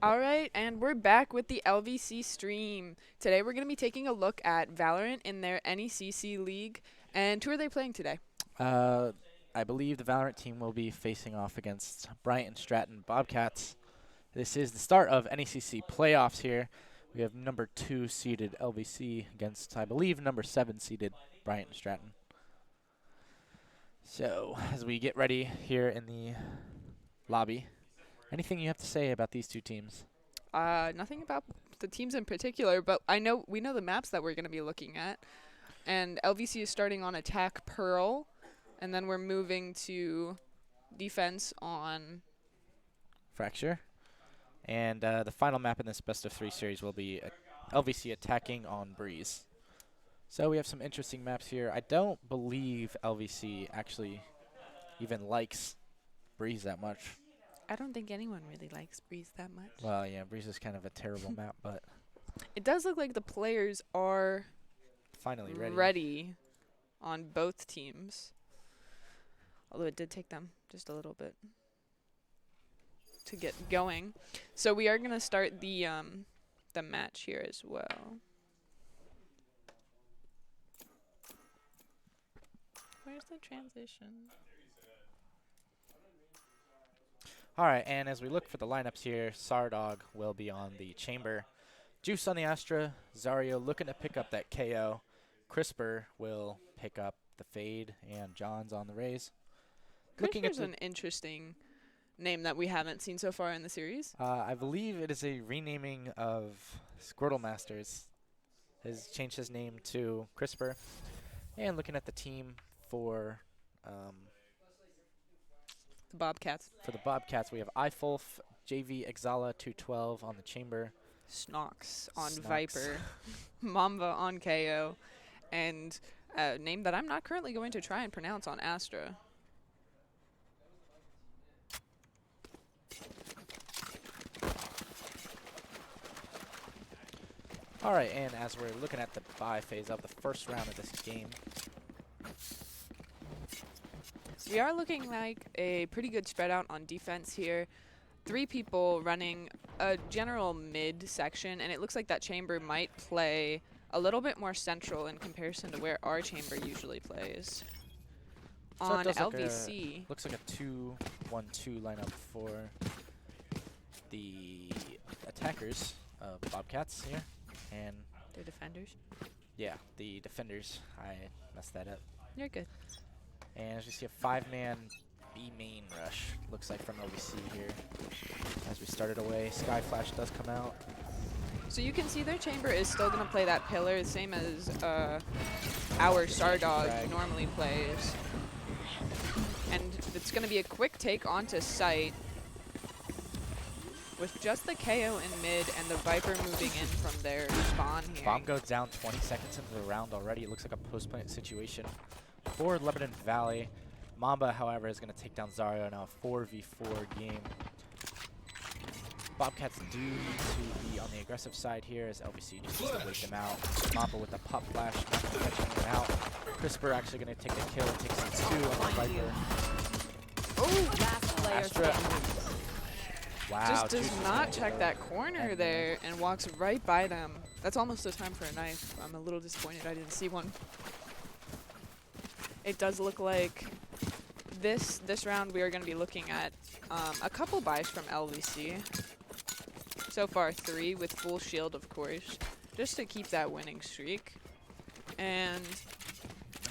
Alright, and we're back with the LVC stream. Today we're going to be taking a look at Valorant in their NECC league. And who are they playing today? I believe the Valorant team will be facing off against Bryant and Stratton Bobcats. This is the start of NECC playoffs here. We have number 2 seeded LVC against, I believe, number 7 seeded Bryant and Stratton. So, as we get ready here in the lobby, anything you have to say about these two teams? Nothing about the teams in particular, but we know the maps that we're going to be looking at. And LVC is starting on attack Pearl, and then we're moving to defense on Fracture. And the final map in this best of 3 series will be LVC attacking on Breeze. So we have some interesting maps here. I don't believe LVC actually even likes Breeze that much. I don't think anyone really likes Breeze that much. Well, yeah, Breeze is kind of a terrible map, but It does look like the players are finally ready on both teams. Although it did take them just a little bit to get going. So we are going to start the match here as well. Where's the transition? All right, and as we look for the lineups here, Sardog will be on the Chamber. Juice on the Astra. Zario looking to pick up that KO. Crisper will pick up the Fade, and John's on the Raze. Crisper's an interesting name that we haven't seen so far in the series. I believe it is a renaming of Squirtle Masters. Has changed his name to Crisper. And looking at the team for the Bobcats. For the Bobcats, we have iFulf, JV Exala 212 on the Chamber. Snox on Viper. Mamba on KO. And a name that I'm not currently going to try and pronounce on Astra. All right, and as we're looking at the bye phase of the first round of this game, we are looking like a pretty good spread out on defense here. 3 people running a general mid section, and it looks like that Chamber might play a little bit more central in comparison to where our Chamber usually plays. So on LVC. Looks like a 2-1-2 lineup for the attackers of Bobcats here. And they're defenders. Yeah, the defenders. I messed that up. You're good. And as we see a 5-man B main rush, looks like from LVC here. As we started away, Sky Flash does come out. So you can see their chamber is still going to play that pillar, same as our Stardog normally plays. And it's going to be a quick take onto site with just the KO in mid and the Viper moving in from their spawn here. Bomb goes down 20 seconds into the round already. It looks like a post-plant situation for Lebanon Valley. Mamba, however, is going to take down Zarya in a 4v4 game. Bobcats do need to be on the aggressive side here as LVC just needs to wait them out. Mamba with the pop flash, not catching him out. Crisper actually going to take the kill and takes some 2 on the Viper. Oh, Last player Astra. standing. Wow, just does Juice is not gonna check go that corner and there and walks right by them. That's almost a time for a knife. I'm a little disappointed I didn't see one. It does look like this round we are going to be looking at a couple buys from LVC. So far 3 with full shield, of course, just to keep that winning streak. And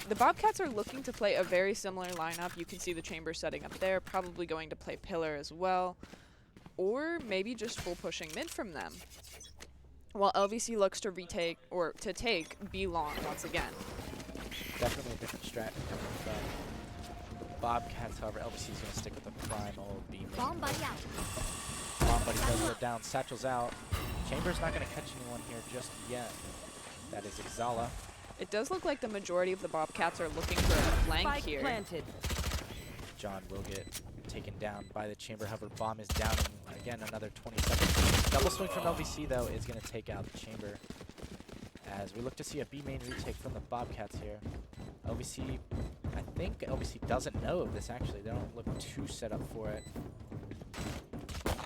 the Bobcats are looking to play a very similar lineup. You can see the chamber setting up there, probably going to play pillar as well, or maybe just full pushing mid from them. While LVC looks to retake, or to take B long once again. Definitely a different strat coming from Bobcats. However, LVC is going to stick with the primal B main. Bomb buddy out. Bomb buddy does go down. Satchel's out. Chamber's not going to catch anyone here just yet. That is Ixala. It does look like the majority of the Bobcats are looking for a flank Spike here. planted. John will get taken down by the chamber. However, bomb is down in, again, another 20 seconds. Double swing from LVC, though, is going to take out the chamber. As we look to see a B main retake from the Bobcats here. LVC, I think LVC doesn't know of this, actually. They don't look too set up for it.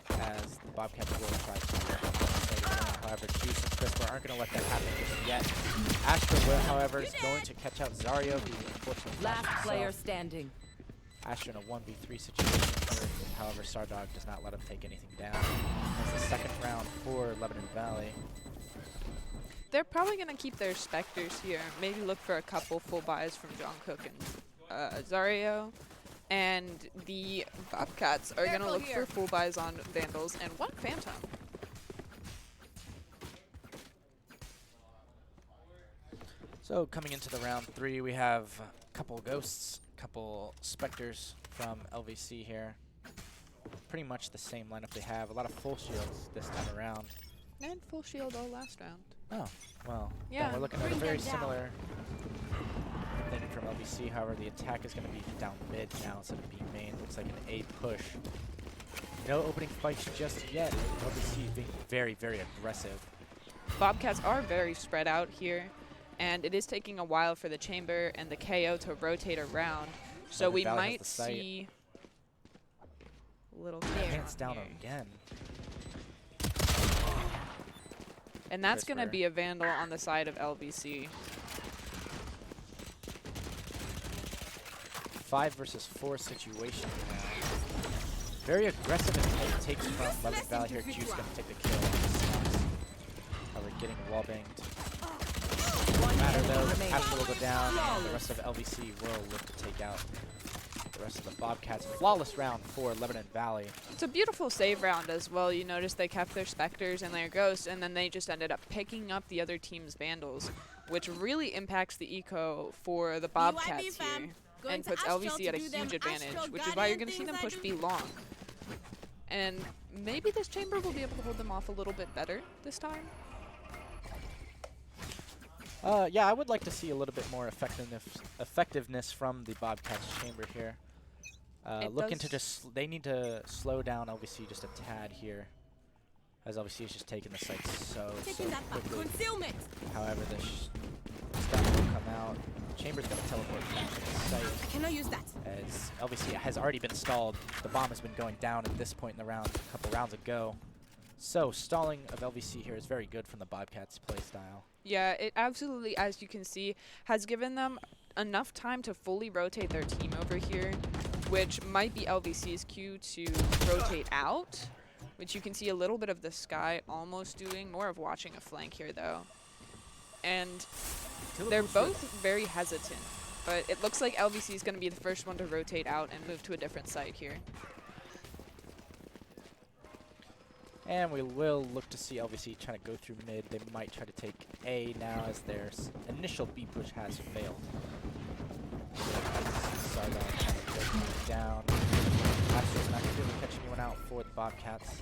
As the Bobcats will try to save it down. However, Juice and Crisper aren't going to let that happen just yet. Astra will, however, is going to catch out Zarya, who unfortunately Last flashed player himself. standing. Astra in a 1v3 situation here. However, Stardog does not let him take anything down. It's the second round for Lebanon Valley. They're probably going to keep their Spectres here. Maybe look for a couple full buys from Jungkook and Zario. And the Bobcats are going to look for full buys on Vandals and one Phantom. So coming into the round 3, we have a couple Ghosts, couple Spectres from LVC here. Pretty much the same lineup they have. A lot of full shields this time around. And full shield all last round. Oh, well, Yeah. then we're looking at a Bring very them down. similar thing from LVC. However, the attack is going to be down mid now instead of B main. Looks like an A push. No opening fights just yet. LVC being very, very aggressive. Bobcats are very spread out here, and it is taking a while for the chamber and the KO to rotate around. So Lebanon we Valley has might the sight. see a little Hands clear down on here. again. And that's going to Crisper. be a Vandal on the side of LVC. 5 versus 4 situation now. Very aggressive and tight takes from Lebanon Valley here. Juice going to take the kill. However, getting wall banged. One Matter enemy though, remaining. Astra will go down, and the rest of LVC will look to take out the rest of the Bobcats. Flawless round for Lebanon Valley. It's a beautiful save round as well. You notice they kept their Spectres and their Ghosts, and then they just ended up picking up the other team's Vandals, which really impacts the eco for the Bobcats here and puts LVC at a huge advantage, which is why you're going to see them push B long. And maybe this chamber will be able to hold them off a little bit better this time. Yeah, I would like to see a little bit more effectiveness from the Bobcats chamber here. Looking to just, they need to slow down LVC just a tad here, as LVC is just taking the site so quickly. Concealment. However, the stuff will come out. Chamber's going to teleport back to the site. I cannot use that. As LVC has already been stalled. The bomb has been going down at this point in the round a couple rounds ago. So stalling of LVC here is very good from the Bobcats playstyle. Yeah, it absolutely, as you can see, has given them enough time to fully rotate their team over here, which might be LVC's cue to rotate out, which you can see a little bit of the Sky almost doing, more of watching a flank here though. and they're both very hesitant. But it looks like LVC is going to be the first one to rotate out and move to a different site here. And we will look to see LVC trying to go through mid. They might try to take A now as their initial B push has failed. Sardog trying to break it down. Astro's not really catching anyone out for the Bobcats.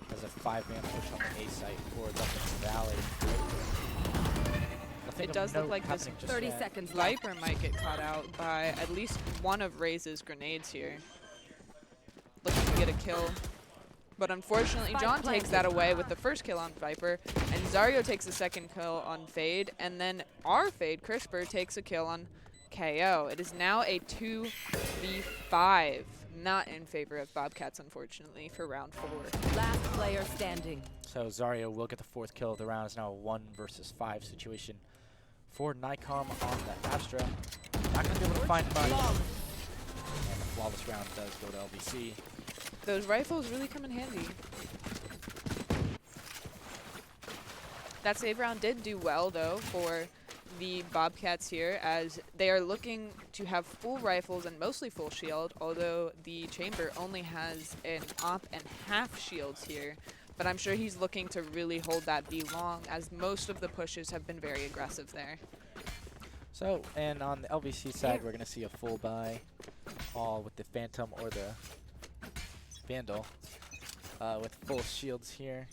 There's a 5-man push on the A site for Lebanon Valley. It does look like this 30 yet. seconds left. Viper might get caught out by at least one of Raze's grenades here. Looking to get a kill. But unfortunately, Spike John takes that planted. away with the first kill on Viper, and Zario takes the second kill on Fade, and then our Fade, Crisper, takes a kill on KO. It is now a 2v5, not in favor of Bobcats, unfortunately, for round 4. Last player standing. So Zario will get the 4th kill of the round. It's now a 1 versus 5 situation for NICOM on the Astra. Not going to be able to find much. And the flawless round does go to LVC. Those rifles really come in handy. That save round did do well, though, for the Bobcats here, as they are looking to have full rifles and mostly full shield, although the Chamber only has an op and half shields here. But I'm sure he's looking to really hold that B long, as most of the pushes have been very aggressive there. So, and on the LVC side, we're going to see a full buy, all with the Phantom or the Vandal, with full shields here.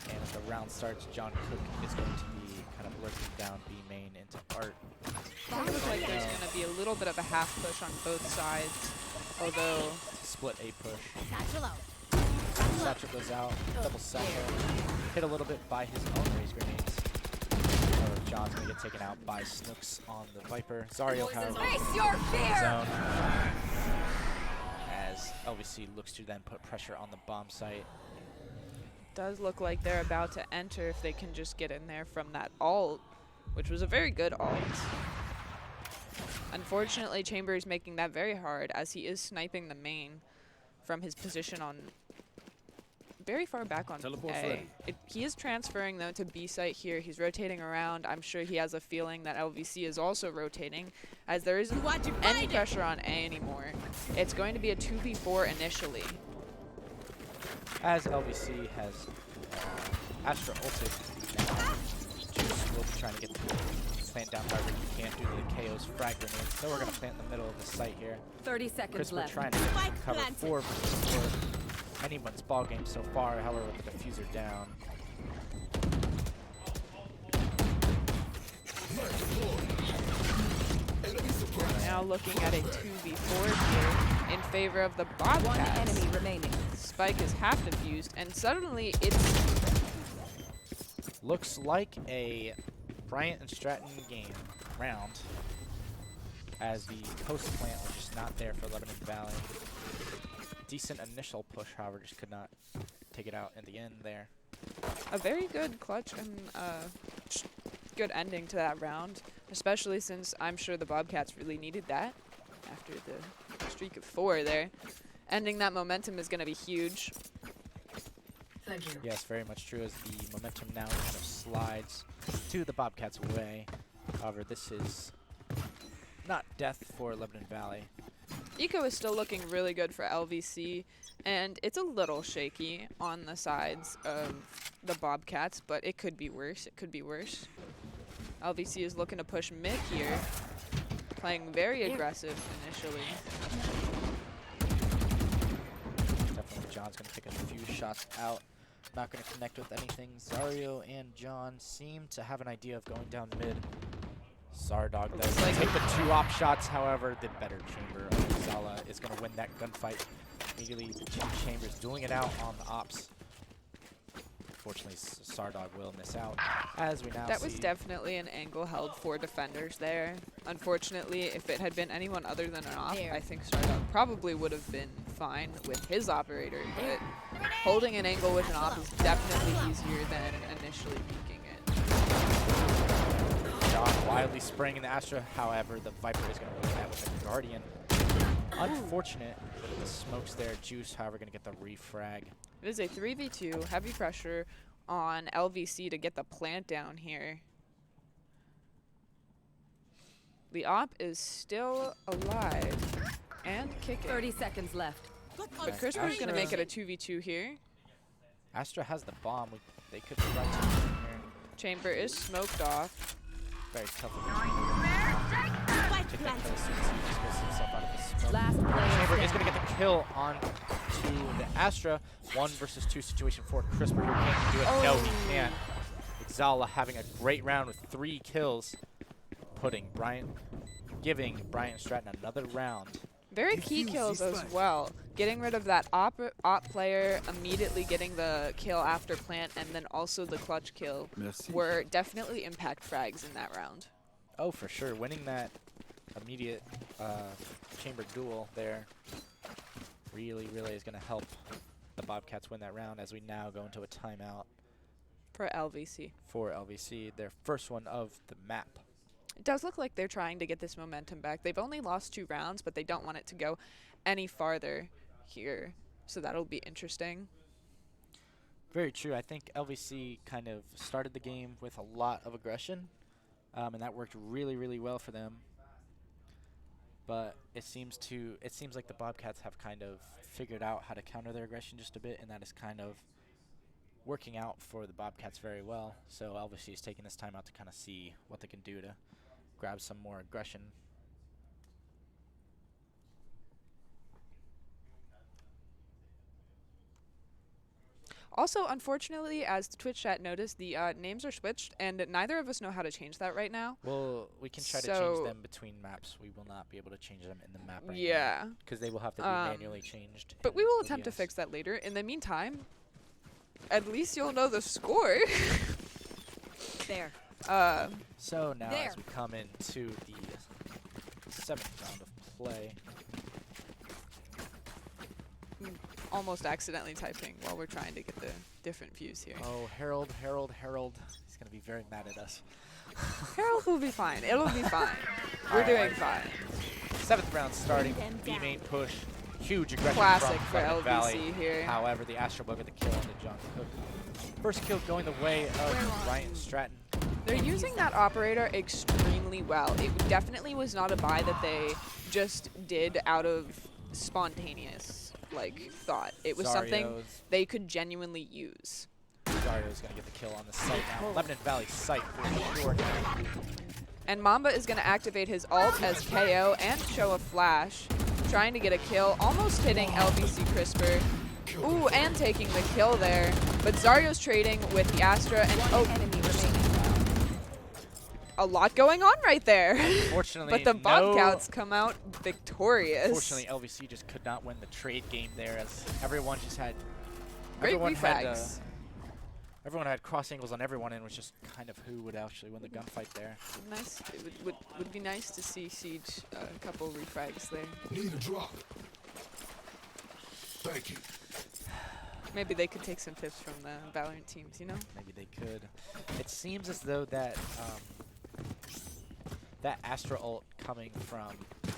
And as the round starts, John Cook is going to be kind of lurking down B main into Art. It looks like there's going to be a little bit of a half push on both sides, although Split A push. Satchel out. Satchel goes out, double satchel. Hit a little bit by his own raise grenades. However, John's going to get taken out by Snooks on the Viper. Zario, however, Face your in fear! zone. As LVC looks to then put pressure on the bomb site. does look like they're about to enter if they can just get in there from that ult, which was a very good ult. Unfortunately, Chamber is making that very hard, as he is sniping the main from his position on very far back on Teleport's A. ready. He is transferring, though, to B site here. He's rotating around. I'm sure he has a feeling that LVC is also rotating, as there isn't any pressure on A anymore. It's going to be a 2v4 initially. As LVC has Astra ulted, Juice will be trying to get the plant down Viper. He can't due to the KO's frag grenade, so we're going to plant in the middle of the site here. 30 seconds Crisper left. trying to Spike cover planted. 4 versus 4. Anyone's ball game so far, however, with the diffuser down. Now looking at a 2v4 here in favor of the Bobcats. One enemy remaining. Spike is half diffused, and suddenly it's Looks like a Bryant and Stratton game round, as the post plant was just not there for Lebanon Valley. Decent initial push, however, just could not take it out in the end there. a very good clutch and good ending to that round, especially since I'm sure the Bobcats really needed that after the streak of 4 there. Ending that momentum is going to be huge. Thank you. Yes, very much true, as the momentum now kind of slides to the Bobcats' way. However, this is not death for Lebanon Valley. Eco is still looking really good for LVC, and it's a little shaky on the sides of the Bobcats, but it could be worse. It could be worse. LVC is looking to push mid here, playing very aggressive initially. Definitely John's going to take a few shots out. Not going to connect with anything. Zario and John seem to have an idea of going down mid. Zardog does like take the 2 op shots, however, the better Chamber of Zala is going to win that gunfight. Immediately, the 2 Chambers dueling it out on the ops. Unfortunately, Zardog will miss out, as we now That see. was definitely an angle held for defenders there. Unfortunately, if it had been anyone other than an op, I think Stratton probably would have been fine with his operator, but holding an angle with an op is definitely easier than initially peeking it. John wildly spraying in the Astra, however, the Viper is going to win that with a Guardian. Unfortunate with the smokes there. Juice, however, going to get the refrag. It is a 3v2, heavy pressure on LVC to get the plant down here. The op is still alive and kicking. 30 seconds left. But Okay, CRISPR's going to make it a Astra. 2v2 here. Astra has the bomb. They could run to here. Chamber is smoked off. Very tough. Take that kill as soon as he just gets himself out of the smoke. Last player Chamber is standing. going to get the kill on to the Astra. 1 versus 2 situation for CRISPR, who can't do it. No, he can't. Exala having a great round with 3 kills, giving Bryant and Stratton another round. Very key kills as well. Getting rid of that op player, immediately getting the kill after plant, and then also the clutch kill were definitely impact frags in that round. Oh, for sure. Winning that immediate chamber duel there really is going to help the Bobcats win that round, as we now go into a timeout For LVC. for LVC, their first one of the map. It does look like they're trying to get this momentum back. They've only lost 2 rounds, but they don't want it to go any farther here. So that'll be interesting. Very true. I think LVC kind of started the game with a lot of aggression, and that worked really well for them. But it seems like the Bobcats have kind of figured out how to counter their aggression just a bit, and that is kind of working out for the Bobcats very well. So LVC is taking this time out to kind of see what they can do to grab some more aggression. Also, unfortunately, as the Twitch chat noticed, the names are switched, and neither of us know how to change that right now. Well, we can try to So- change them between maps. We will not be able to change them in the map right now, Yeah. because they will have to be manually changed. But in we will attempt to OBS. fix that later. In the meantime, at least you'll know the score. There. So now There. as we come into the 7th round of play, Almost accidentally typing while we're trying to get the different views here. oh, Harold, he's going to be very mad at us. Harold will be fine. It'll be fine. We're Alright. doing fine. 7th round starting, Bring them B down. main push, huge aggression Classic from for Lebanon Valley. LVC here. However, the Astro Bug with the kill on the John Cook. First kill going the way of Bryant and Stratton. They're using that operator extremely well. It definitely was not a buy that they just did out of spontaneous thought. It was something Zario's- they could genuinely use. Zario's going to get the kill on the site now. Lebanon Valley site for sure. And Mamba is going to activate his ult as KO and show a flash, trying to get a kill, almost hitting LVC CRISPR. Ooh, and taking the kill there. But Zario's trading with the Astra, and Enemy remaining. a lot going on right there. Fortunately, But the Bobcats come out victorious. Fortunately, LVC just could not win the trade game there, as everyone just had Great everyone had, refrags. everyone had cross angles on everyone, and it was just kind of who would actually win the gunfight there. Nice. It would be nice to see Siege a couple refrags there. Need a drop. Thank you. Maybe they could take some tips from the Valorant teams, you know? Maybe they could. It seems as though that that Astra ult coming from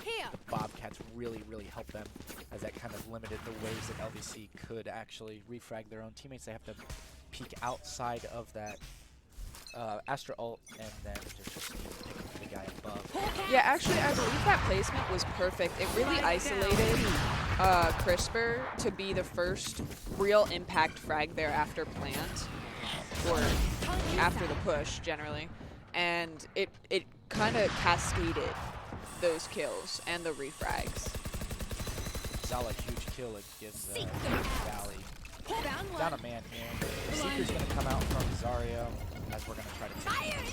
Here. the Bobcats really helped them, as that kind of limited the ways that LVC could actually refrag their own teammates. They have to peek outside of that Astra ult, and then just need to pick up the guy above. Yeah, actually, I believe that placement was perfect. It really isolated CRISPR to be the first real impact frag there after plant, or after the push, generally. And it kind of cascaded those kills and the refrags. Zala, huge kill. It gives Valley down a man here. Seeker's going to come out from Zario, as we're going to try to take him.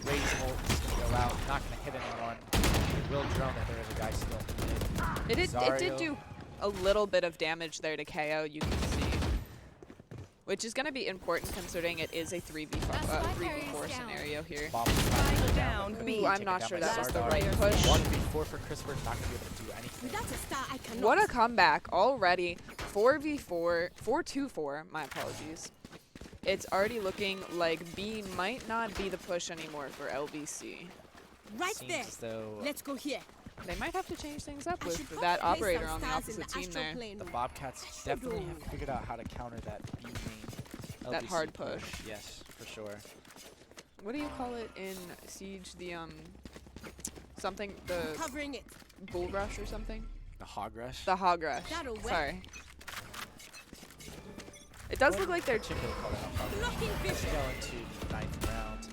Ray's ult is going to go out, not going to hit anyone. It will drone that there is a guy still in the mid. It did do a little bit of damage there to KO, you can see. Which is going to be important considering it is a 3v4 scenario here. Bomb down. Ooh, I'm Taken not down sure by that was the Sardar. right push. 1v4 for CRISPR, not going to be able to do anything. That's a star I cannot. What a comeback already. 4v4, 4-2-4, my apologies. It's already looking like B might not be the push anymore for LVC. Right Seems there. as though Let's go here. They might have to change things up I should with that probably place operator some on the stars in opposite the team astral there. plane. The Bobcats definitely have figured out how to counter that B main That LVC hard push. Yes, for sure. What do you call it in Siege? The something, the Covering it. bull rush or something? The hog rush. The hog rush. That'll wet. Sorry. It does look like they're particularly call it a hog rush. Blocking Let's vision. go into the 9th round.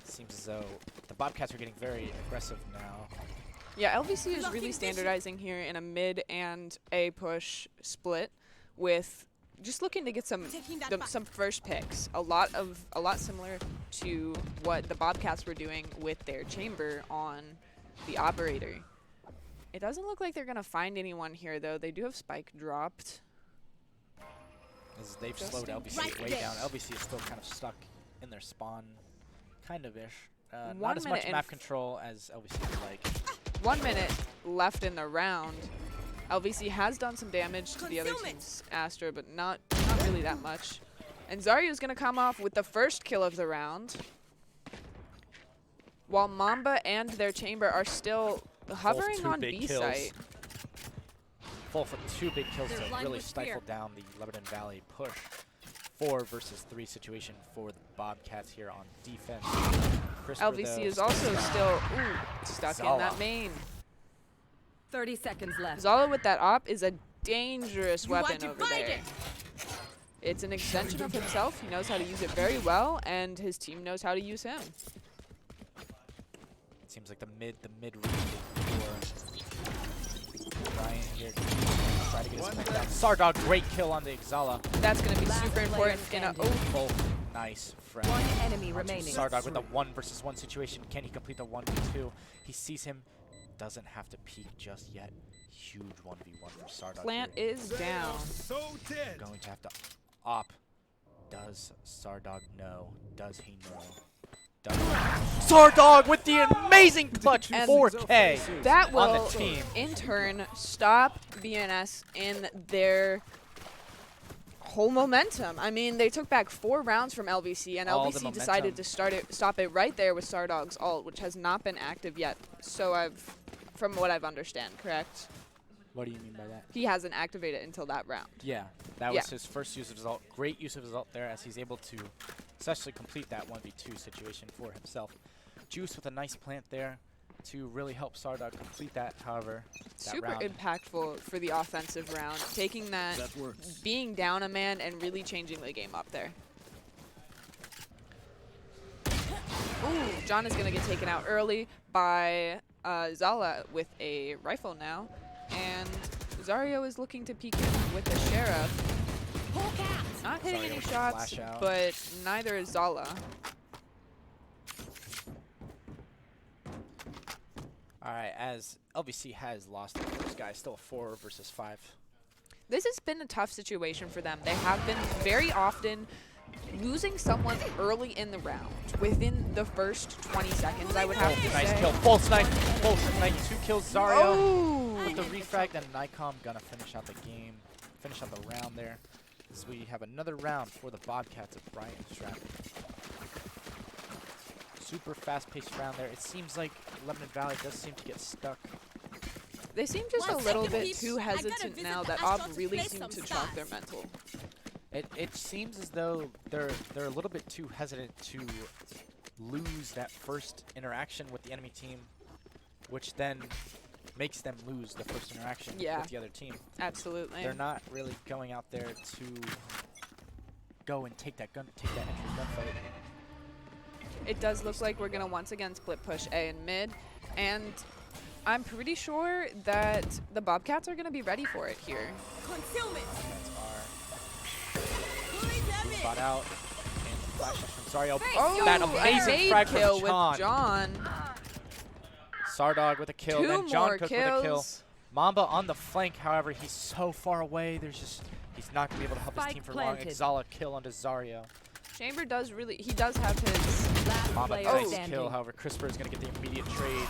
Seems as though the Bobcats are getting very aggressive now. Yeah, LVC is Blocking really vision. standardizing here in a mid and A push split with just looking to get some Taking that back. some first picks. A lot similar to what the Bobcats were doing with their chamber on the operator. It doesn't look like they're gonna find anyone here though. They do have Spike dropped. As they've Just slowed LVC right way there. down. LVC is still kind of stuck in their spawn, kind of ish. 1 Not as minute much and map control as LVC would like. 1 minute left in the round. LVC has done some damage to the other Concealment. team's Astra, but not really that much. And Zarya's gonna come off with the first kill of the round, while Mamba and their chamber are still hovering two on big B kills. site. Full for 2 big kills They're to blind really with stifle fear. down the Lebanon Valley push. 4 versus 3 situation for the Bobcats here on defense. Crisper, LVC though, is also still stuck in Zala. that main. 30 seconds left. Zala with that op is a dangerous You are weapon over there. divided. It's an extension of himself. He knows how to use it very well, and his team knows how to use him. It seems like the mid range for Bryant here. Try to get his flank down. Sardog, great kill on the Xala. That's going to be Last super player important in a standing. Both nice frag. One enemy Onto remaining. Sardog with a 1 versus 1 situation. Can he complete the 1v2? He sees him. Doesn't have to peek just yet. Huge 1v1 for Sardog. Plant here. is down. Going to have to op. Does Sardog know? Does he know? Does Sardog with the amazing clutch And 4K That on will, the team. in turn, stop BNS in their whole momentum. I mean, they took back 4 rounds from LVC, and All the LVC decided momentum. to stop it right there with Sardog's ult, which has not been active yet. So from what I've understand, correct? What do you mean by that? He hasn't activated until that round. Yeah, that Yeah. was his first use of his ult. Great use of his ult there as he's able to successfully complete that 1v2 situation for himself. Juice with a nice plant there to really help Sardog complete that, however, that Super round. impactful for the offensive round, taking that, being down a man, and really changing the game up there. Ooh, John is going to get taken out early by Zala with a rifle now, and Zario is looking to peek in with the Sheriff. Not hitting Zario any with the shots, flash out. but neither is Zala. Alright, as LVC has lost the first guy, still a 4 versus 5. This has been a tough situation for them. They have been very often losing someone early in the round, within the first 20 seconds, I would have to Nice say. kill. Full snipe. 2 kills. Zario Oh! with the refrag. Then Nikon gonna finish out the game. Finish out the round there. As we have another round for the Bobcats of Bryant and Stratton. Super fast-paced round there. It seems like Lebanon Valley does seem to get stuck. They seem just a One little second, bit peeps. too I gotta hesitant visit now the that Astral Ob to really play seemed some to chalk their stars. mental. It seems as though they're a little bit too hesitant to lose that first interaction with the enemy team, which then makes them lose the first interaction Yeah. with the other team. Absolutely. They're not really going out there to go and take that entry gunfight. It does look like we're going to once again split push A and mid, and I'm pretty sure that the Bobcats are going to be ready for it here. Concealment. That's our Fully damaged. spot out and the flashes from Zario. Oh, that a amazing nade frag kill from John. with John. Sardog with a kill, 2 then John more Cook with a kill. kills. Mamba on the flank, however, he's so far away. He's not going to be able to help his Spike team for planted. long. Exala kill onto Zario. Chamber he does have his. Last Mamba player nice standing. kill, however, Crisper is going to get the immediate trade.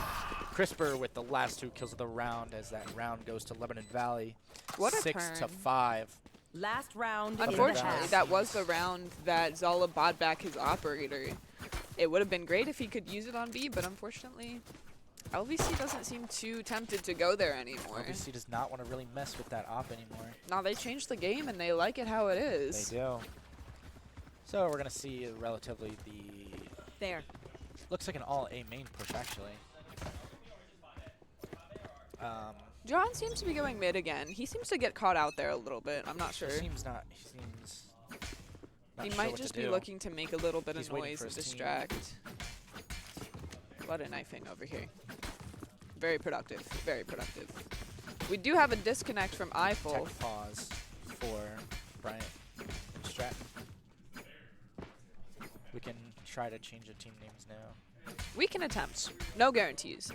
Crisper with the last 2 kills of the round as that round goes to Lebanon Valley. What a 6 to turn. 5. Last round. in the Unfortunately, half. that was the round that Zala bought back his operator. It would have been great if he could use it on B, but unfortunately, LVC doesn't seem too tempted to go there anymore. LVC does not want to really mess with that op anymore. No, they changed the game and they like it how it is. They do. So we're going to see relatively the... There. Looks like an all-A main push, actually. John seems to be going mid again. He seems to get caught out there a little bit. I'm not sure. He seems not He sure might what just to be do. looking to make a little bit He's of waiting noise for and his team. distract. A lot of knifing over here. Very productive. Very productive. We do have a disconnect from Eiffel. Tech pause for Bryant and Stratton. We can try to change the team names now. We can attempt. No guarantees.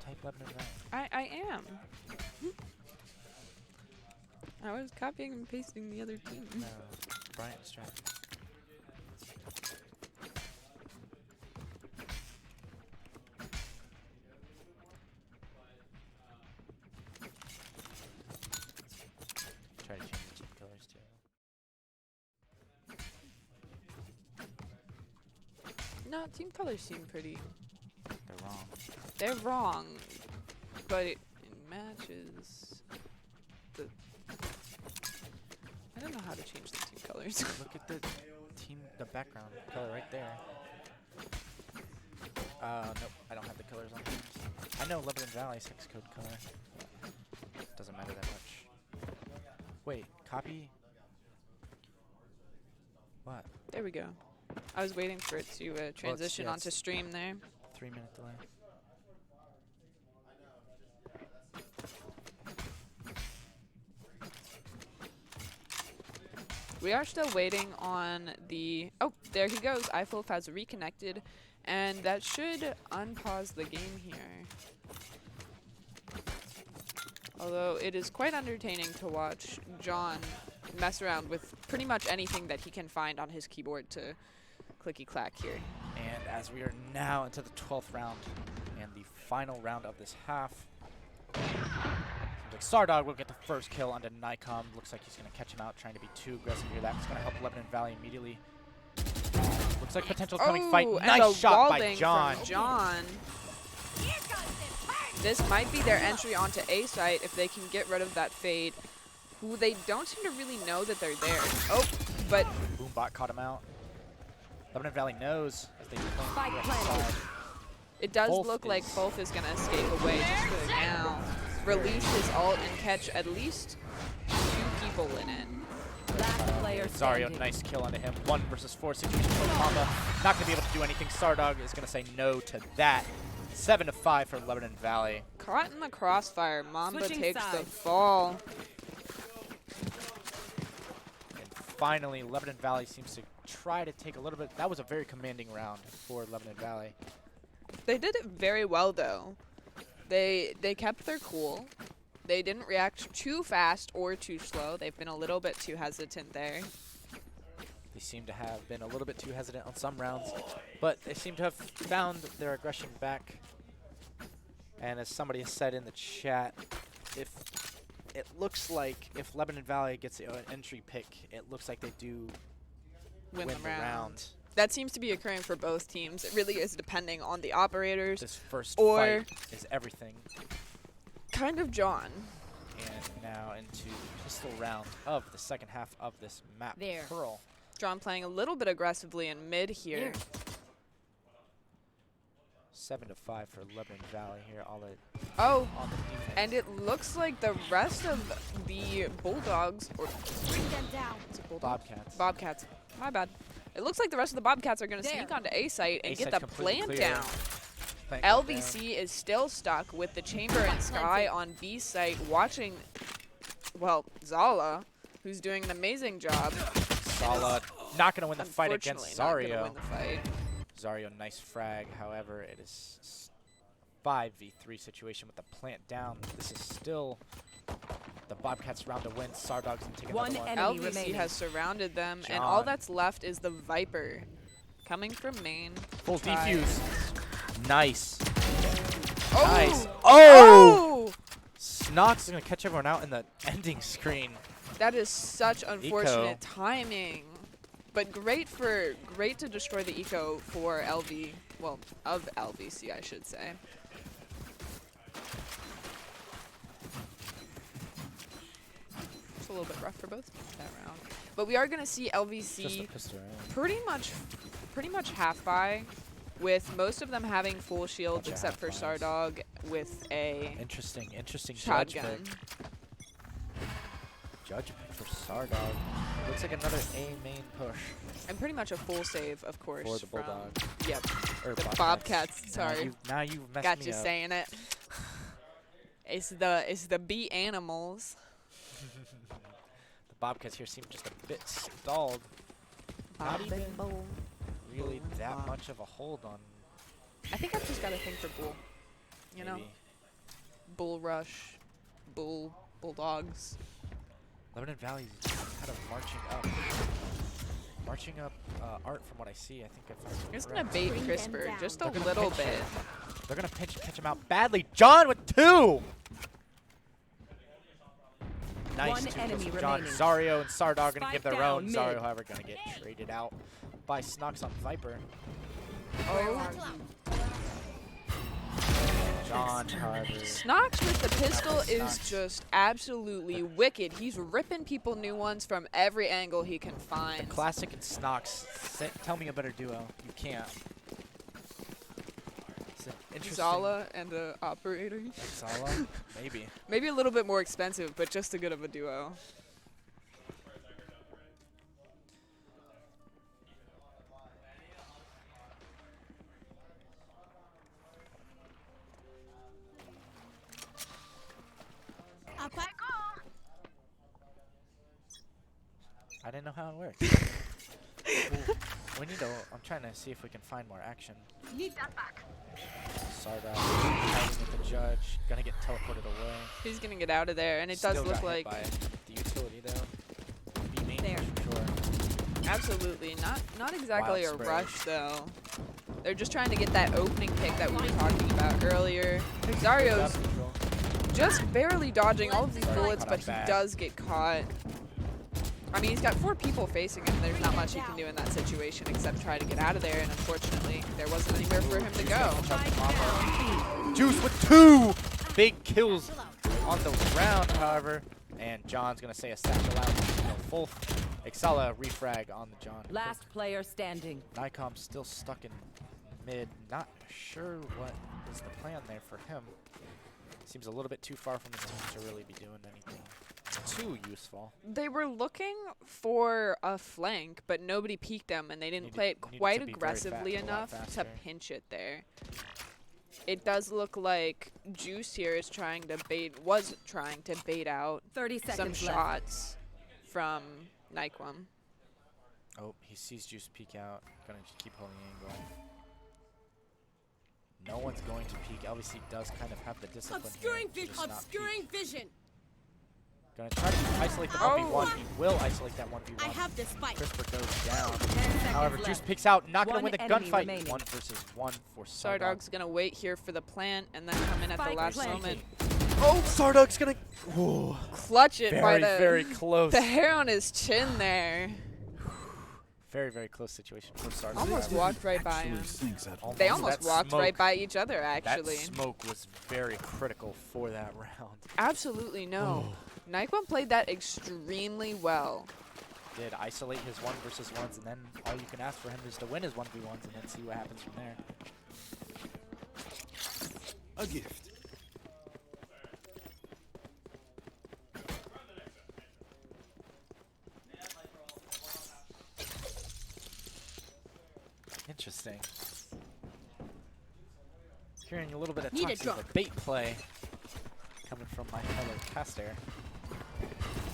Type Lebanon Valley. I am. I was copying and pasting the other team. No, Bryant and Stratton. Try to change the team colors too. No, team colors seem pretty. They're wrong. They're wrong, but it matches the. I don't know how to change the team colors. Look at the background color right there. Nope, I don't have the colors on here. I know Lebanon Valley's hex code color. Doesn't matter that much. Wait, copy? What? There we go. I was waiting for it to transition yeah, onto it's- stream there. 3-minute delay. We are still waiting on the. Oh, there he goes. Eiffel has reconnected, and that should unpause the game here. Although it is quite entertaining to watch John mess around with pretty much anything that he can find on his keyboard to clicky clack here. And as we are now into the 12th round and the final round of this half, seems like Sardog will get the first kill onto Nikon. Looks like he's going to catch him out, trying to be too aggressive here. That's going to help Lebanon Valley immediately. Looks like potential coming fight. and Nice the shot by walding John. from John. This might be their entry onto A site if they can get rid of that fade, who they don't seem to really know that they're there. Oh, but Boombot caught him out. Lebanon Valley knows as they play Spike left planted. side. it does Both look like is- both is going to escape away just for now. Release his ult and catch at least 2 people in it. Last player Zario, standing. nice kill onto him. 1 versus 4 situation for Mamba. Not going to be able to do anything. Sardog is going to say no to that. 7-5 for Lebanon Valley. Caught in the crossfire. Mamba Switching takes the sides. fall. And finally, Lebanon Valley seems to try to take a little bit. That was a very commanding round for Lebanon Valley. They did it very well, though. They kept their cool. They didn't react too fast or too slow. They've been a little bit too hesitant there. They seem to have been a little bit too hesitant on some rounds, but they seem to have found their aggression back. And as somebody has said in the chat, if it looks like if Lebanon Valley gets an entry pick, it looks like they do Win win the the round. round. That seems to be occurring for both teams. It really is depending on the operators. This first Or- fight is everything. Kind of John. And now into the pistol round of the second half of this map. There. Pearl. John playing a little bit aggressively in mid here. Here. 7-5 for Lebanon Valley here. All the Oh, on the defense. and it looks like the rest of the Bulldogs, or Bring them down. is it Bulldog? Bobcats. Bobcats. My bad. It looks like the rest of the Bobcats are going to There. sneak onto A site and A get site's the completely plant clear. down. Plant goes down. LVC is still stuck with the Chamber and Sky on B site watching, well, Zala, who's doing an amazing job. Sala not going to win the fight against Unfortunately, not Zario. gonna win the fight. Zario, nice frag. However, it is 5v3 situation with the plant down. This is still the Bobcats round to win. Sardog's gonna take One another one. enemy LVC remaining. has surrounded them, and all John. that's left is the Viper coming from main. Full Try. defuse. Nice. Oh! Nice. Oh! Oh! Snox is gonna catch everyone out in the ending screen. That is such unfortunate timing. But great to destroy the eco for LV, well, of LVC, I should say. It's a little bit rough for both teams that round. But we are going to see Just a LVC pistol, right? pretty much half buy, with most of them having full shields Bunch of except for half-buys. Sardog with a Interesting shotgun. judge pick. Judge pick for Sardog. Looks like another A main push And pretty much a full save, of course. for the from- Bulldog. Yep. Or The Bobcats, sorry. Now you've messed Got me you up. saying it. It's the bee animals. The Bobcats here seem just a bit stalled. Not even really that much of a hold on. I think I've just got to think for bull. You know, maybe. bull rush, bulldogs. Lebanon Valley's kind of marching up Art from what I see. I think if I'm I'm just correct. gonna bait Bring them Crisper down. just a They're gonna little pinch bit. him. They're gonna pinch and catch him out badly. John with 2. Nice One 2 enemy kills from John. remaining. Zario and Sardog gonna Spike give their down own. mid. Zario, however, gonna get traded out by Snox on Viper. Oh, John, however, Snox with the pistol is Snox. just absolutely wicked. He's ripping people new ones from every angle he can the find. classic and Snox. Tell me a better duo. You can't. It's an interesting. Zala and a operator. Zala? Maybe. Maybe a little bit more expensive, but just as good of a duo. I didn't know how it worked. We need to. I'm trying to see if we can find more action. Need that back. Sardog fighting with the judge. Gonna get teleported away. He's gonna get out of there, and it Still does look got hit like by the utility though. B main There. for sure. absolutely not exactly Wild a spray. rush though. They're just trying to get that opening pick that we were talking about earlier. Zario's Good job, control. just barely dodging all of these Sorry, bullets, caught but up he bad. does get caught. I mean, he's got 4 people facing him. There's not much he can do in that situation except try to get out of there, and unfortunately, there wasn't anywhere for him to go. Juice with 2 big kills on the round, however. And John's gonna say a satchel out. Full Exala refrag on the John. Last player standing. Nicom's still stuck in mid. Not sure what is the plan there for him. Seems a little bit too far from his team to really be doing anything too useful. They were looking for a flank, but nobody peeked them, and they didn't play it Needed quite to be very aggressively a lot enough to faster. pinch it there. It does look like Juice here is was trying to bait out 30 some seconds left. shots from Nyquam. Oh, he sees Juice peek out. Gonna just keep holding the angle. No one's going to peek. LVC does kind of have the discipline Obscuring here to vision. just not Obscuring peek. vision. Gonna try to isolate the Oh. 1v1. He will isolate that 1v1. I have this spike. Crisper goes down. 10 seconds However, left. Juice picks out. Not gonna One win the enemy gunfight. remaining. 1 versus 1 for Sardog. Sardog's gonna wait here for the plant and then come in at the Spike last planted. moment. Oh, Sardog's gonna. Ooh, Clutch it by very close. the hair on his chin there. Very close situation for Sardog. Almost walked right by him. Almost. They almost That walked smoke- right by each other, actually. That smoke was very critical for that round. Absolutely no. Nyquam played that extremely well. Did isolate his 1 versus 1s, and then all you can ask for him is to win his 1v1s and then see what happens from there. A gift. Interesting. Hearing a little bit of Need a talks of drop. a bait play coming from my fellow caster.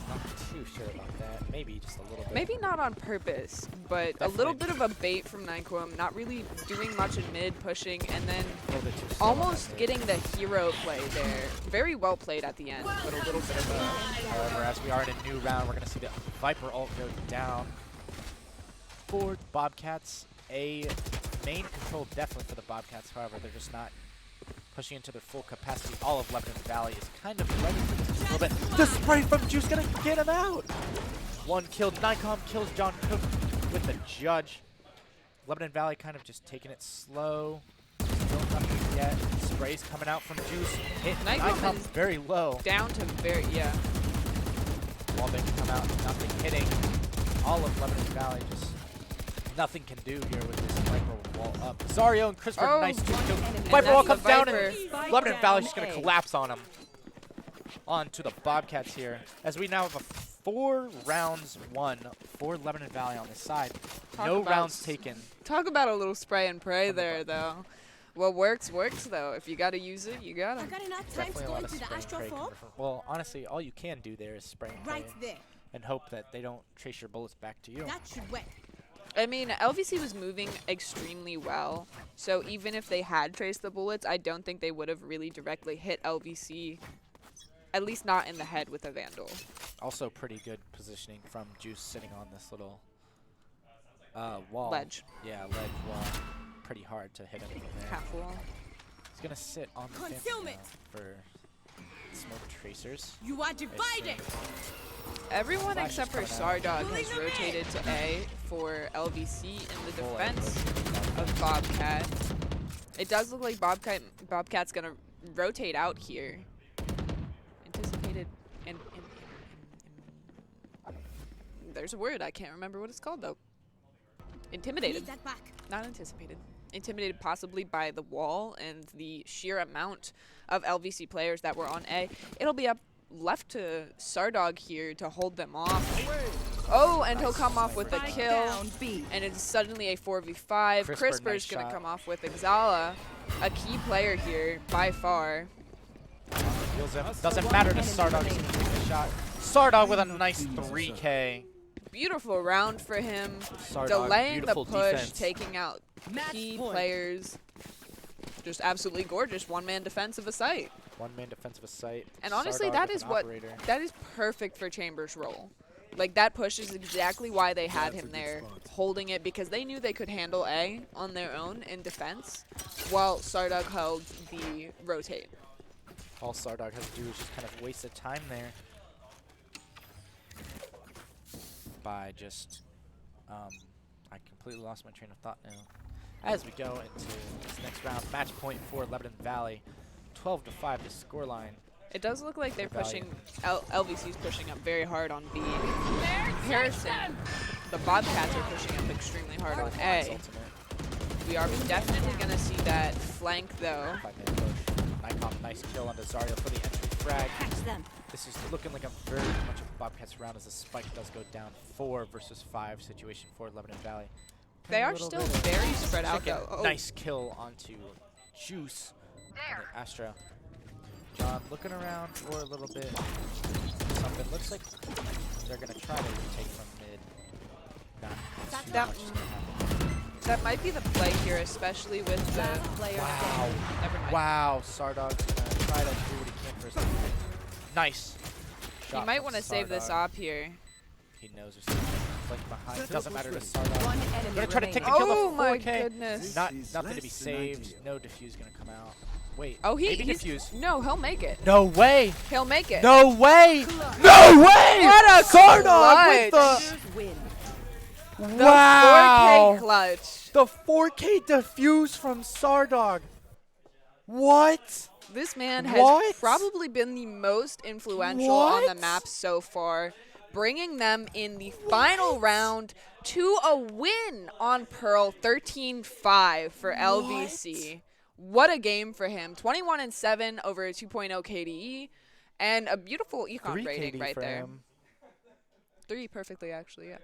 Not too sure about that. Maybe just a little bit. Maybe not on purpose, but a little bit of a bait from Nyquam, not really doing much in mid, pushing, and then A little bit too slow on almost that bait. getting the hero play there. Very well played at the end, but a little bit of a... However, as we are in a new round. We're going to see the Viper ult go down for Bobcats. A main control definitely for the Bobcats. However, they're just not pushing into their full capacity. All of Lebanon Valley is kind of ready for this a little bit. The spray from Juice going to get him out. One kill. Nikon kills John Cook with the judge. Lebanon Valley kind of just taking it slow. Still nothing yet. Sprays coming out from Juice. Hit Nikon very low. Down to very, yeah. Wallbang come out, nothing hitting. All of Lebanon Valley just nothing can do here with this Viper wall up. Zario and Christopher, nice two kills. Viper wall comes down and Lebanon Valley's just going to collapse on him. On to the Bobcats here. As we now have a 4 rounds won for Lebanon Valley on this side. No rounds taken. Talk about a little spray and pray there, though. What works, though. If you got to use it, you got to. I got enough time to go into the astrophobe. Well, honestly, all you can do there is spray and pray. Right there. And hope that they don't trace your bullets back to you. That should wet. I mean, LVC was moving extremely well, so even if they had traced the bullets, I don't think they would have really directly hit LVC, at least not in the head with a Vandal. Also pretty good positioning from Juice sitting on this little wall. Ledge. Yeah, ledge wall. Pretty hard to hit him from there. Half wall. He's going to sit on the fence Consume now it. for smoke tracers. You are divided. Everyone Flash except for is coming Sardog has rotated to A for LVC in the defense of Bobcat. It does look like Bobcat's gonna rotate out here. Anticipated and there's a word, I can't remember what it's called though. Intimidated. Need that back. Not anticipated. Intimidated possibly by the wall and the sheer amount of LVC players that were on A. It'll be up left to Sardog here to hold them off. Oh, and he'll come off with a kill. And it's suddenly a 4v5. Crisper's going to come off with Exala, a key player here by far. Heals him. Doesn't matter to Sardog. He's going to take the shot. Sardog with a nice 3K. Beautiful round for him. Sardog, delaying the beautiful push, defense. taking out key players. Just absolutely gorgeous. One-man defense of a site. One-man defense of a site. And honestly, Sardog that with is an what operator. that is perfect for Chambers' role. Like that push is exactly why they had him there, holding it because they knew they could handle A on their own in defense, while Sardog held the rotate. All Sardog has to do is just kind of waste the time there by just I completely lost my train of thought now. As we go into this next round, match point for Lebanon Valley, 12-5 the scoreline. It does look like they're pushing, LVC's pushing up very hard on B. Harrison, the Bobcats are pushing up extremely hard on A. We are definitely going to see that flank though. 5-minute push. Nikon, nice kill onto Zario for the entry frag. Catch them. This is looking like a very much of a Bobcats round as the spike does go down. 4 versus 5 situation for Lebanon Valley. They are still very spread out Chicken, though. Oh. nice kill onto Juice on the Astra. John looking around for a little bit. Something looks like they're gonna try to retake from mid. Not too That- much is gonna happen. That might be the play here, especially with the... Wow. Never mind. Wow, Sardog's gonna try to do what he can for his teammate. Nice. You might want to save this op here. He knows there's something flank behind. It doesn't matter to Sardog. One enemy Gonna try to take the remaining. kill Oh the my 4K. goodness. Nothing to be saved. No defuse gonna come out. Wait. Oh, maybe he's... defuse. No, he'll make it. No way. He'll make it. No way. No way. What a Sardog with Defenders win. the The wow. 4K clutch. The 4K defuse from Sardog. What? This man has What? probably been the most influential on the What? map so far, bringing them in the final round to a win on Pearl, 13-5 for LVC. What a game for him. 21-7 over a 2.0 KDE, and a beautiful econ 3 rating KD right for there. him. 3 perfectly, actually, yeah.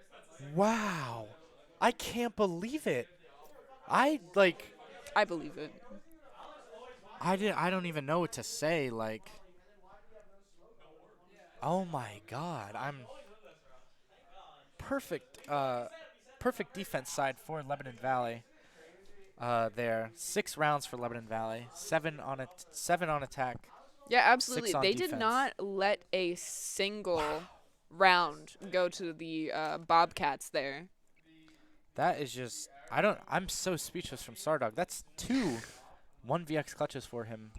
Wow. I can't believe it. I believe it. I don't even know what to say. Like, oh my God, I'm perfect. Perfect defense side for Lebanon Valley. There, 6 rounds for Lebanon Valley, 7 on attack. Yeah, absolutely. 6 on They defense. did not let a single round go to the Bobcats there. That is just I'm so speechless from Stardog. That's 2 1vx clutches for him.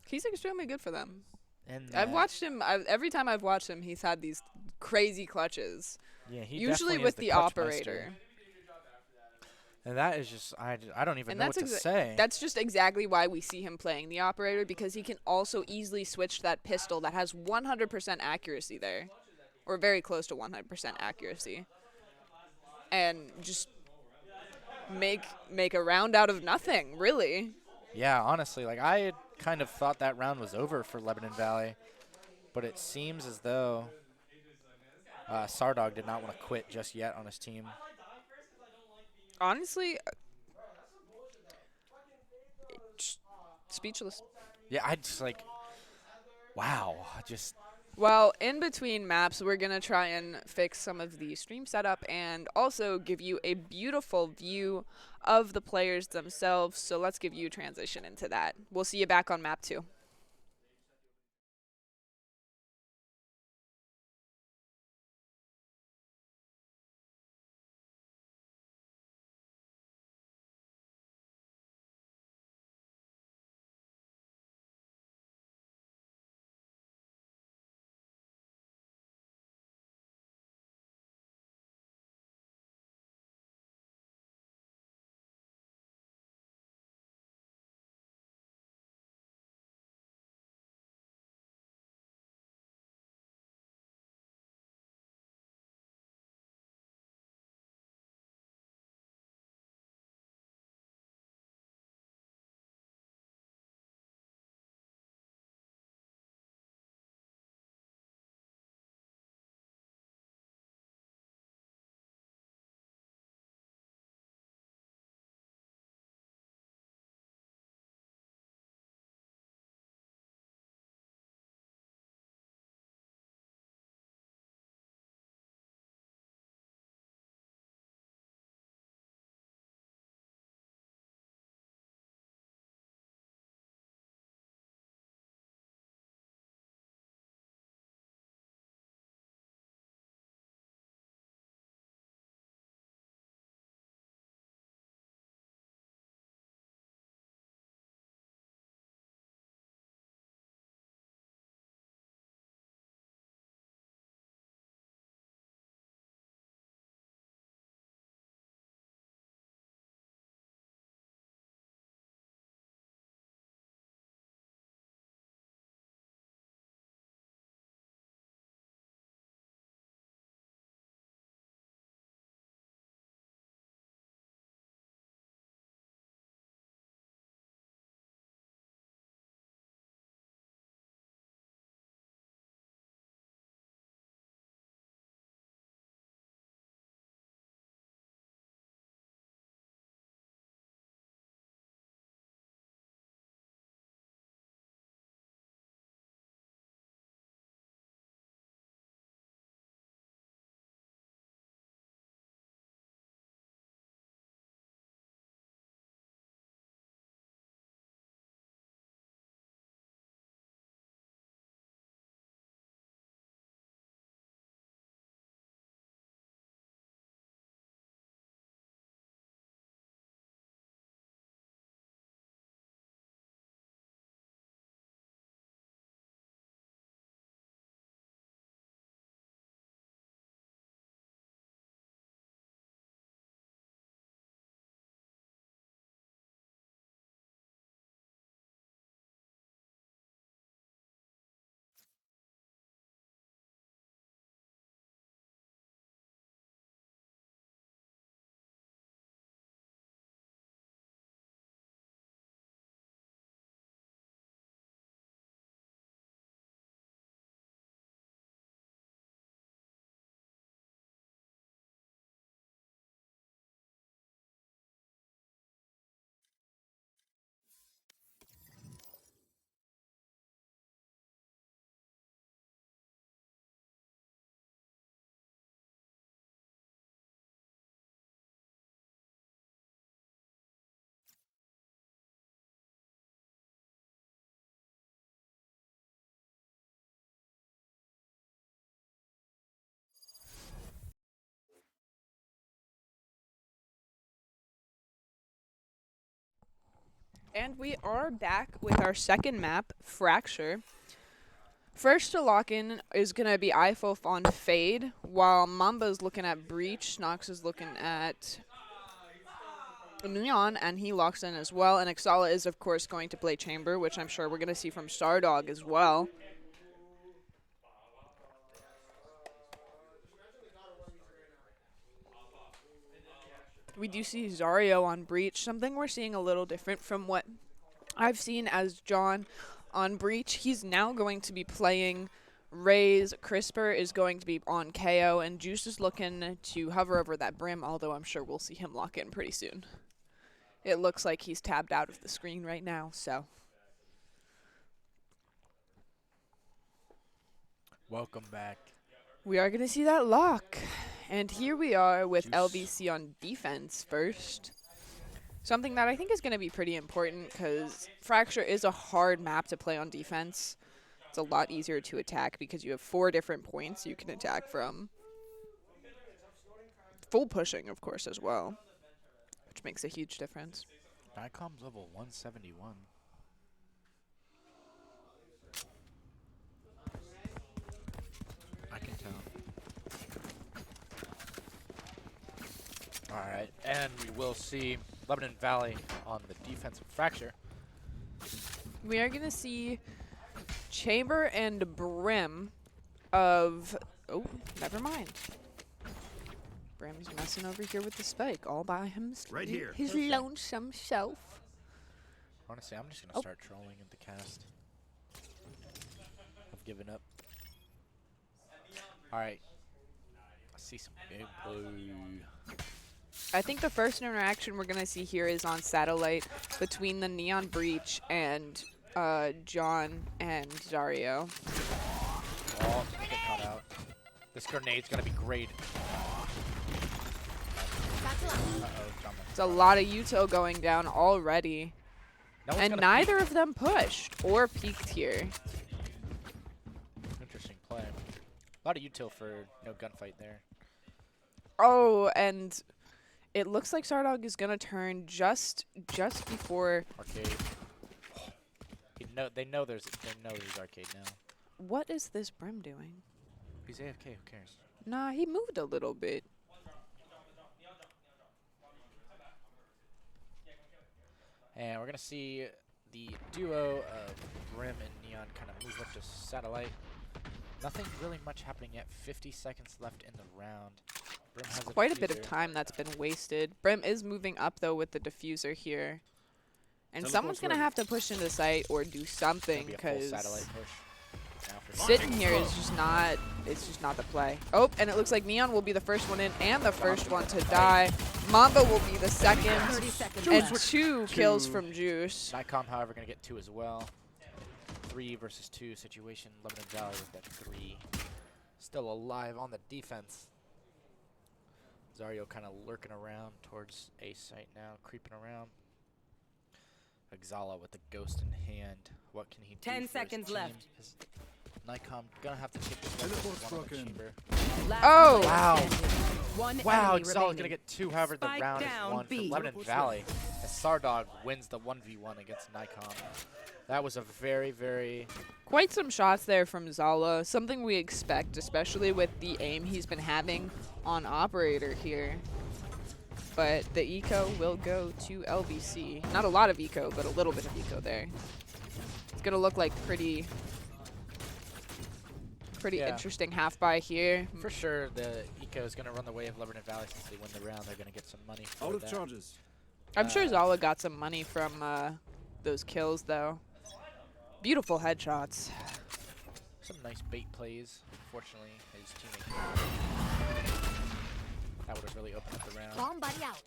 He's extremely good for them. And I've watched him. Every time I've watched him, he's had these crazy clutches. yeah, he Usually definitely is with the the clutch operator. meister. And that is just I don't even And know what to say. that's just exactly why we see him playing the operator, because he can also easily switch that pistol that has 100% accuracy there, or very close to 100% accuracy, and just make a round out of nothing, really. Yeah, honestly, like I had kind of thought that round was over for Lebanon Valley, but it seems as though Sardog did not want to quit just yet on his team. Honestly, speechless. Yeah, I just like, wow, just Well, in between maps, we're going to try and fix some of the stream setup and also give you a beautiful view of the players themselves. So let's give you a transition into that. We'll see you back on map 2. And we are back with our second map, Fracture. First to lock in is going to be iFof on Fade, while Mamba's looking at Breach, Nox is looking at Neon, and he locks in as well. And Exala is, of course, going to play Chamber, which I'm sure we're going to see from Stardog as well. We do see Zario on Breach, something we're seeing a little different from what I've seen as John on Breach. He's now going to be playing Raze, Crisper is going to be on KO, and Juice is looking to hover over that Brim, although I'm sure we'll see him lock in pretty soon. It looks like he's tabbed out of the screen right now, so. Welcome back. We are going to see that lock. And here we are with Juice. LVC on defense first. Something that I think is going to be pretty important because Fracture is a hard map to play on defense. It's a lot easier to attack because you have 4 different points you can attack from. Full pushing, of course, as well, which makes a huge difference. NECC's level 171. I can tell. Alright, and we will see Lebanon Valley on the defensive Fracture. We are going to see Chamber and Brim of... Oh, never mind. Brim's messing over here with the spike all by himself. Right here. His Perfect. lonesome self. Honestly, I'm just going to start trolling at the cast. I've given up. Alright. I see some big blue. I think the first interaction we're going to see here is on Satellite between the Neon Breach and John and Zario. Oh, get caught out. This grenade's going to be great. Uh-oh, John. It's a lot of util going down already. No one's And gonna neither of them pushed or peeked here. peek. Interesting play. A lot of util for no gunfight there. Oh, and it looks like Stardog is going to turn just before... Arcade. They know there's arcade now. What is this Brim doing? He's AFK, who cares? Nah, he moved a little bit. And we're gonna see the duo of Brim and Neon kind of move up to Satellite. Nothing really much happening yet. 50 seconds left in the round. Brim has Quite a bit of diffuser. time that's been wasted. Brim is moving up, though, with the diffuser here. And Teleport's someone's going to ready. have to push into sight or do something, Gonna be a full because Satellite push. Now for sitting here is just not, it's just not the play. Oh, and it looks like Neon will be the first one in and the first one to die. Mamba will be the second, 30 seconds and left. 2 kills from Juice. NECC, however, gonna get 2 as well. 3 versus 2 situation. Lebanon Valley with that 3. Still alive on the defense. Zario kind of lurking around towards A site now, creeping around. Exala with the ghost in hand. What can he do? 10 for his seconds team? left. Is NECC gonna have to take this one Teleport's versus one on the broken. chamber. Last Oh! player Wow. standing. One Wow, enemy Exala's gonna remaining. get 2. However, the Spike round is down, 1 for B. Lebanon Valley. As Sardog wins the 1v1 against NECC. That was a very, very... Quite some shots there from Zala, something we expect, especially with the aim he's been having on Operator here. But the eco will go to LVC. Not a lot of eco, but a little bit of eco there. It's going to look like pretty Yeah. interesting half buy here. For sure, the eco is going to run the way of Lebanon Valley since they win the round. They're going to get some money for Out of that. charges. I'm sure Zala got some money from those kills, though. Beautiful headshots. Some nice bait plays. Unfortunately, his teammate. That would have really opened up the round. Bomb buddy out.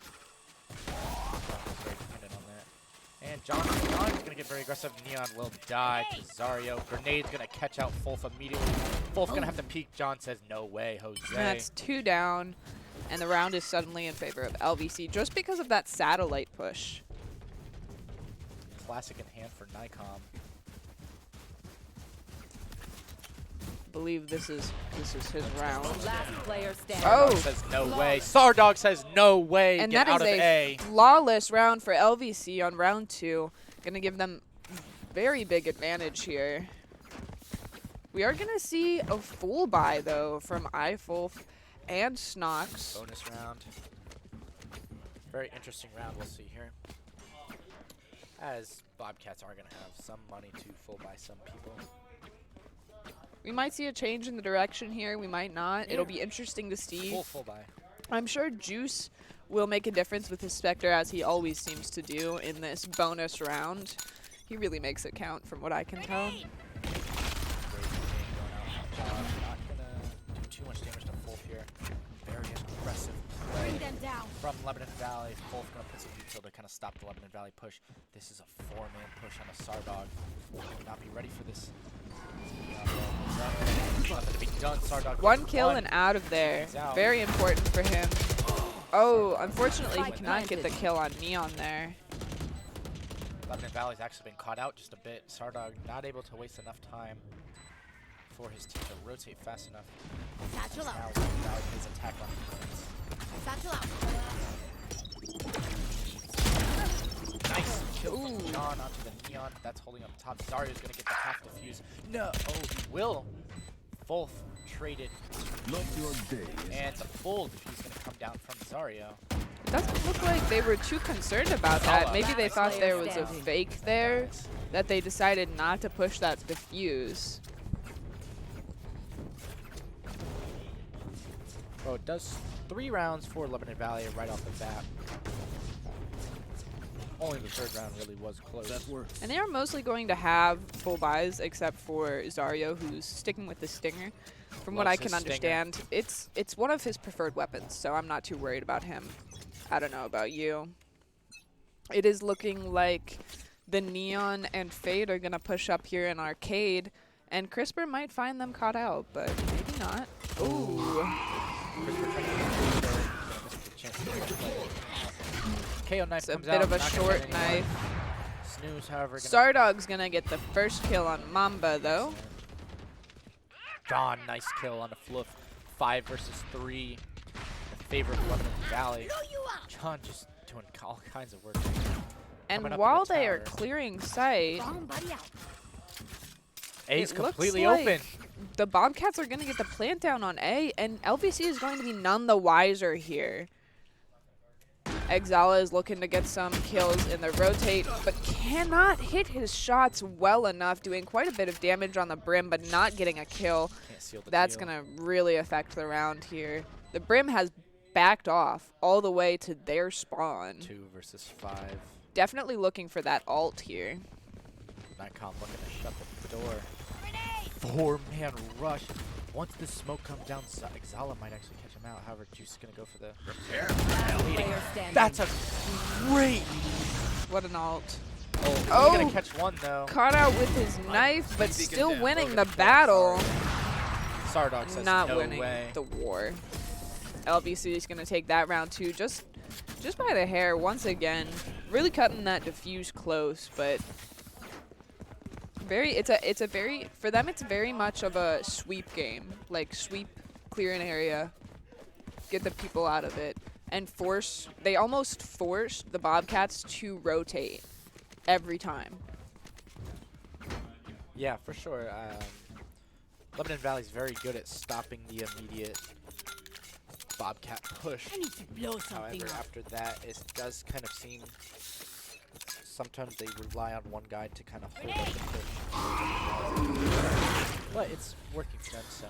John was very dependent on that. And John's going to get very aggressive. Neon will die to Zario. Grenade's going to catch out Fulf immediately. Fulf's going to have to peek. John says, no way, Jose. That's 2 down, and the round is suddenly in favor of LVC just because of that satellite push. Classic in hand for NECC. I believe this is his round. Last player standing. Oh. Sardog says no way. Sardog says no way. And Get that out is of a A. flawless round for LVC on round 2. Gonna give them very big advantage here. We are gonna see a full buy though from iFulf and Snox. Bonus round. Very interesting round we'll see here. As Bobcats are going to have some money to full buy some people. We might see a change in the direction here. We might not. It'll be interesting to see. Full buy. I'm sure Juice will make a difference with his Spectre, as he always seems to do in this bonus round. He really makes it count from what I can tell. Great game going out. Not going to do too much damage to Fulf here. Very aggressive play from Lebanon Valley. Fulf going to put some util to kind of stop the Lebanon Valley push. This is a 4-man push on a Sardog. Will not be ready for this. Nothing to be done. Sardog. One kill and out of there. Very important for him. Oh, unfortunately, he cannot get the kill on Neon there. Lebanon Valley's actually been caught out just a bit. Sardog not able to waste enough time for his team to rotate fast enough. Satchel Now out. Lebanon Valley his attack on defense. Satchel out. Nice kill from John onto the Neon. That's holding up top. Zarya's going to get the half defuse. No. Oh, he will. Fulf traded. Not your day. And the full defuse going to come down from Zarya. It doesn't look like they were too concerned about that. Maybe they thought there was a fake there, that they decided not to push that defuse. Well, it does 3 rounds for Lebanon Valley right off the bat. Only the 3rd round really was close. That works. And they are mostly going to have full buys, except for Zaryo, who's sticking with the Stinger. From what I Loves can his Stinger. understand, it's one of his preferred weapons, so I'm not too worried about him. I don't know about you. It is looking like the Neon and Fade are going to push up here in Arcade, and CRISPR might find them caught out, but maybe not. Ooh. CRISPR trying to get the chance to get the play. KO knife It's a comes bit out, of a not gonna short hit anyone. knife. Snooze, however, Stardog's going to get the first kill on Mamba, though. John, nice kill on the Fluff. 5 versus 3 in favor of Lebanon Valley. John just doing all kinds of work. And Coming up in while the they are tower. clearing sight, A's it looks completely like open. the Bobcats are going to get the plant down on A, and LVC is going to be none the wiser here. Exala is looking to get some kills in the rotate, but cannot hit his shots well enough, doing quite a bit of damage on the Brim, but not getting a kill. Can't seal the That's deal. going to really affect the round here. The Brim has backed off all the way to their spawn. 2 versus 5. Definitely looking for that ult here. Nikon looking to shut the door. 4-man rush. Once the smoke comes down, Exala might actually catch him out. However, Juice is going to go for the Player standing. That's a great What an ult. ult. He's Oh! going to catch one, though. Caught out with his knife, but still winning the battle. Sardog says Not no winning way. the war. LVC is going to take that round too, just by the hair once again. Really cutting that diffuse close, but it's a very for them it's very much of a sweep game. Like sweep, clear an area, get the people out of it, and they almost force the Bobcats to rotate every time. Yeah, for sure. Lebanon Valley's very good at stopping the immediate Bobcat push. I need to blow something However, up. after that, it does kind of seem sometimes they rely on one guy to kind of hold up the push. But it's working for them, so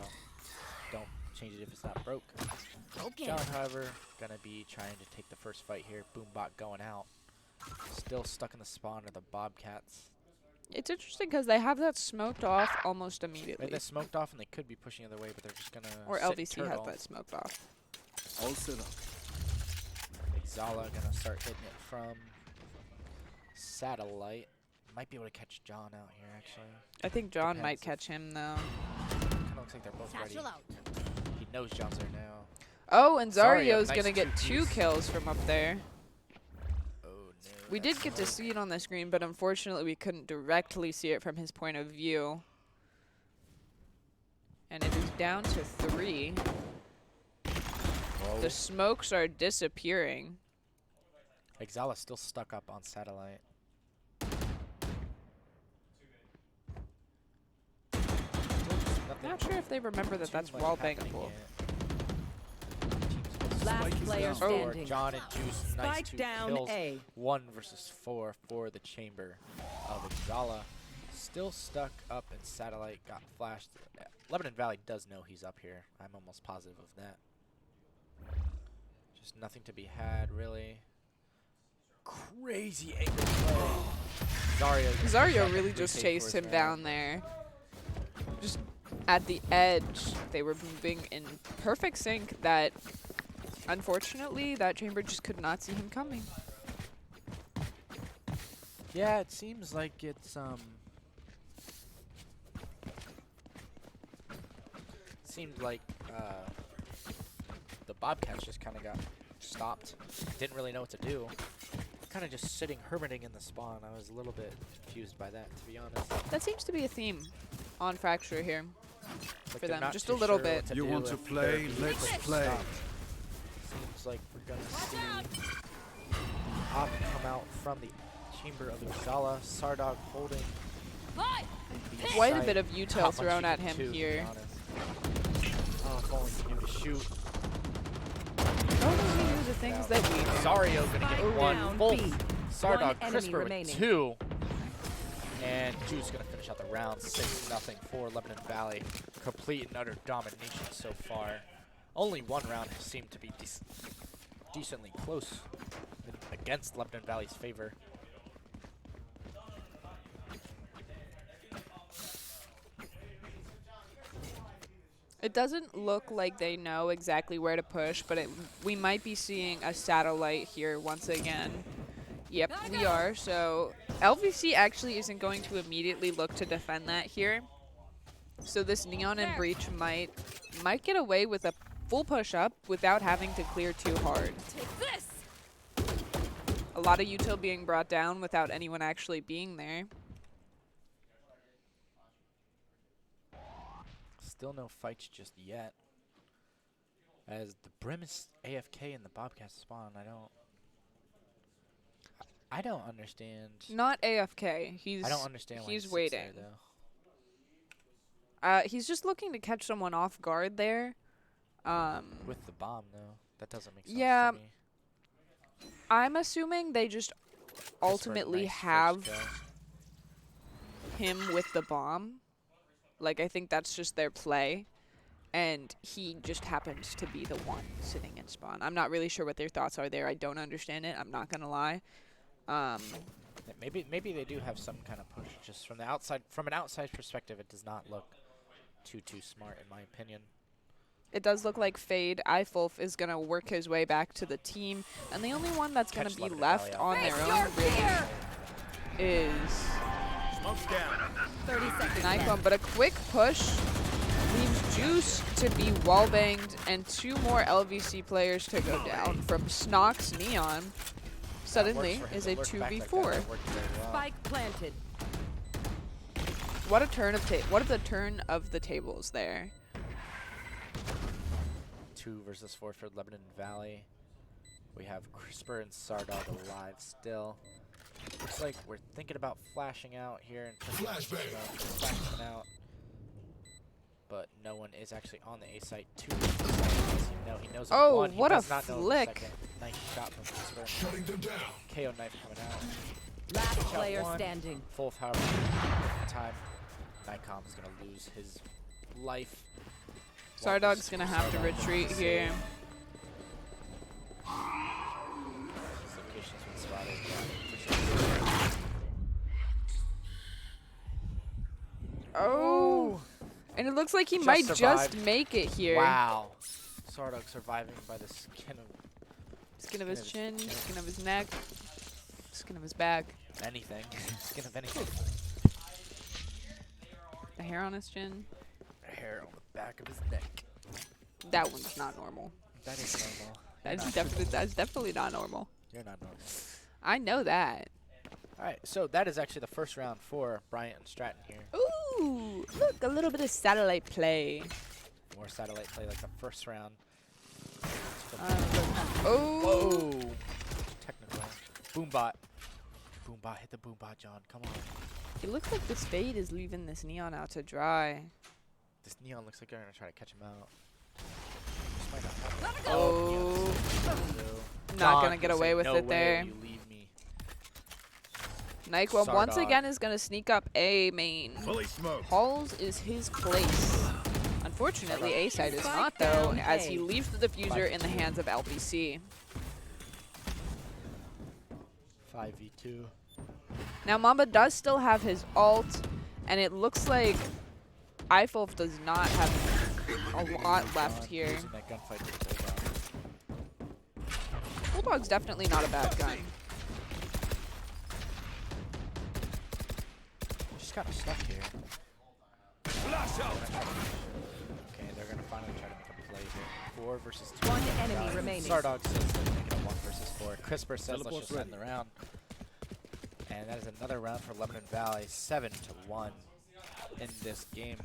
don't change it if it's not broke. Okay. John, however, gonna be trying to take the first fight here. Boombot going out. Still stuck in the spawn of the Bobcats. It's interesting because they have that smoked off almost immediately. They smoked off and they could be pushing the other way, but they're just gonna Or sit LVC has turtle. that smoked off. All set up. Exala gonna start hitting it from satellite. Might be able to catch John out here, actually. I think John might Depends. catch him though. Kind of looks like they're both ready. Satchel out. He knows John's there now. Oh, and Zarya, Zaryo's nice gonna get 2 two-piece. kills from up there. Oh no. We did get to see it on the screen, but unfortunately we couldn't directly see it from his point of view. And it is down to 3. Whoa. The smokes are disappearing. Exala's still stuck up on satellite. Not sure if they remember that that's too much wall happening bangable. yet. Last Spike is player down. standing. John and Juice, nice Spike 2 down kills. A. 1 versus 4 for the chamber of Exala. Still stuck up in satellite, got flashed. Lebanon Valley does know he's up here. I'm almost positive of that. Just nothing to be had, really. Crazy angle play. Zario really just chased him down there. Just at the edge, they were moving in perfect sync that, unfortunately, that chamber just could not see him coming. Yeah, it seems like it's seemed like the Bobcats just kind of got stopped. Didn't really know what to do. Kind of just sitting hermiting in the spawn. I was a little bit confused by that, to be honest. That seems to be a theme on Fracture here. Like For they're them, not just too a little sure bit. what You do want to if play? they're being Let's quick play. stopped. Seems like we're gonna see the op come out from the chamber of Exala. Sardog holding the Quite a site. bit of util Not much thrown you at can him do, to be here. honest. Oh, if only he knew to shoot. Oh, these are the things that we Zario gonna get Spike one. down Full B. Sardog One enemy Crisper with remaining. 2. And Juice gonna finish out the round 6-0 for Lebanon Valley. Complete and utter domination so far. Only one round has seemed to be decently close against Lebanon Valley's favor. It doesn't look like they know exactly where to push, but we might be seeing a satellite here once again. Yep, we are. So LVC actually isn't going to immediately look to defend that here. So this Neon and Breach might get away with a full push up without having to clear too hard. Take this. A lot of util being brought down without anyone actually being there. Still no fights just yet. As the Brim is AFK in the Bobcat spawn, I don't understand. Not AFK. He's I don't understand why he's he sits waiting. there, though. He's just looking to catch someone off guard there. With the bomb, though. That doesn't make sense Yeah, to me. I'm assuming they just ultimately Nice first have go. him with the bomb. Like, I think that's just their play. And he just happens to be the one sitting in spawn. I'm not really sure what their thoughts are there. I don't understand it. I'm not going to lie. Yeah, maybe they do have some kind of push. Just from the outside, from an outside perspective, it does not look too smart, in my opinion. It does look like Fade Ifulf is going to work his way back to the team. And the only one that's going to Catch be Lebanon left Valley on out. their own really is Smoke's down. 30 seconds Nikon. left. But a quick push leaves Juice to be wall-banged and 2 more LVC players to go down from Snox Neon. Suddenly That works for him is to a lurk back like that. 2v4. That worked very well. Spike planted. What a turn of the tables there. 2 versus 4 for Lebanon Valley. We have Crisper and Sardog alive still. Looks like we're thinking about flashing out here and flashing out. But no one is actually on the A site. 2 he knows Oh, one. He what a does not know the flick. second. Nice shot from Crisper. Shutting them down. KO knife coming out. Last Shot player one. standing. Full however time. Nikon is gonna lose his life. Sardog's going to have to retreat here. His location's been spotted. Yeah, for sure. Oh. And it looks like he Just might survived. just make it here. Wow. Sardog surviving by the skin of Skin of his chin, skin of his neck, skin of his back, anything. Skin of anything. the hair on his chin. Hair on the back of his neck. That one's not normal. That is normal. That's definitely not normal. You're not normal. I know that. Alright, so that is actually the first round for Bryant and Stratton here. Ooh, look, a little bit of satellite play. More satellite play like the first round. Oh. Whoa! Technical. Boombot. Boombot, hit the boombot, John. Come on. It looks like this Fade is leaving this Neon out to dry. This Neon looks like they're gonna try to catch him out. This might not happen. Oh, So, not John gonna get will away say, with "No it way there. will you leave me." Nyquil once Sardog. again is gonna sneak up A main. Fully smoked. Halls is his place. Unfortunately, A side is not though, as he leaves the diffuser in the hands of LVC. 5v2. Now Mamba does still have his ult, and it looks like iFolf does not have a lot left here. Using that gunfight to pull down. Bulldog's definitely not a bad gun. Just kind of stuck here. Flash out. Okay, they're gonna finally try to make a play here. 4 versus 2. One enemy remaining. Sardog says let's make it a 1 versus 4. CRISPR says let's Teleport's just end the round. And that is another round for Lebanon Valley, 7-1 in this game.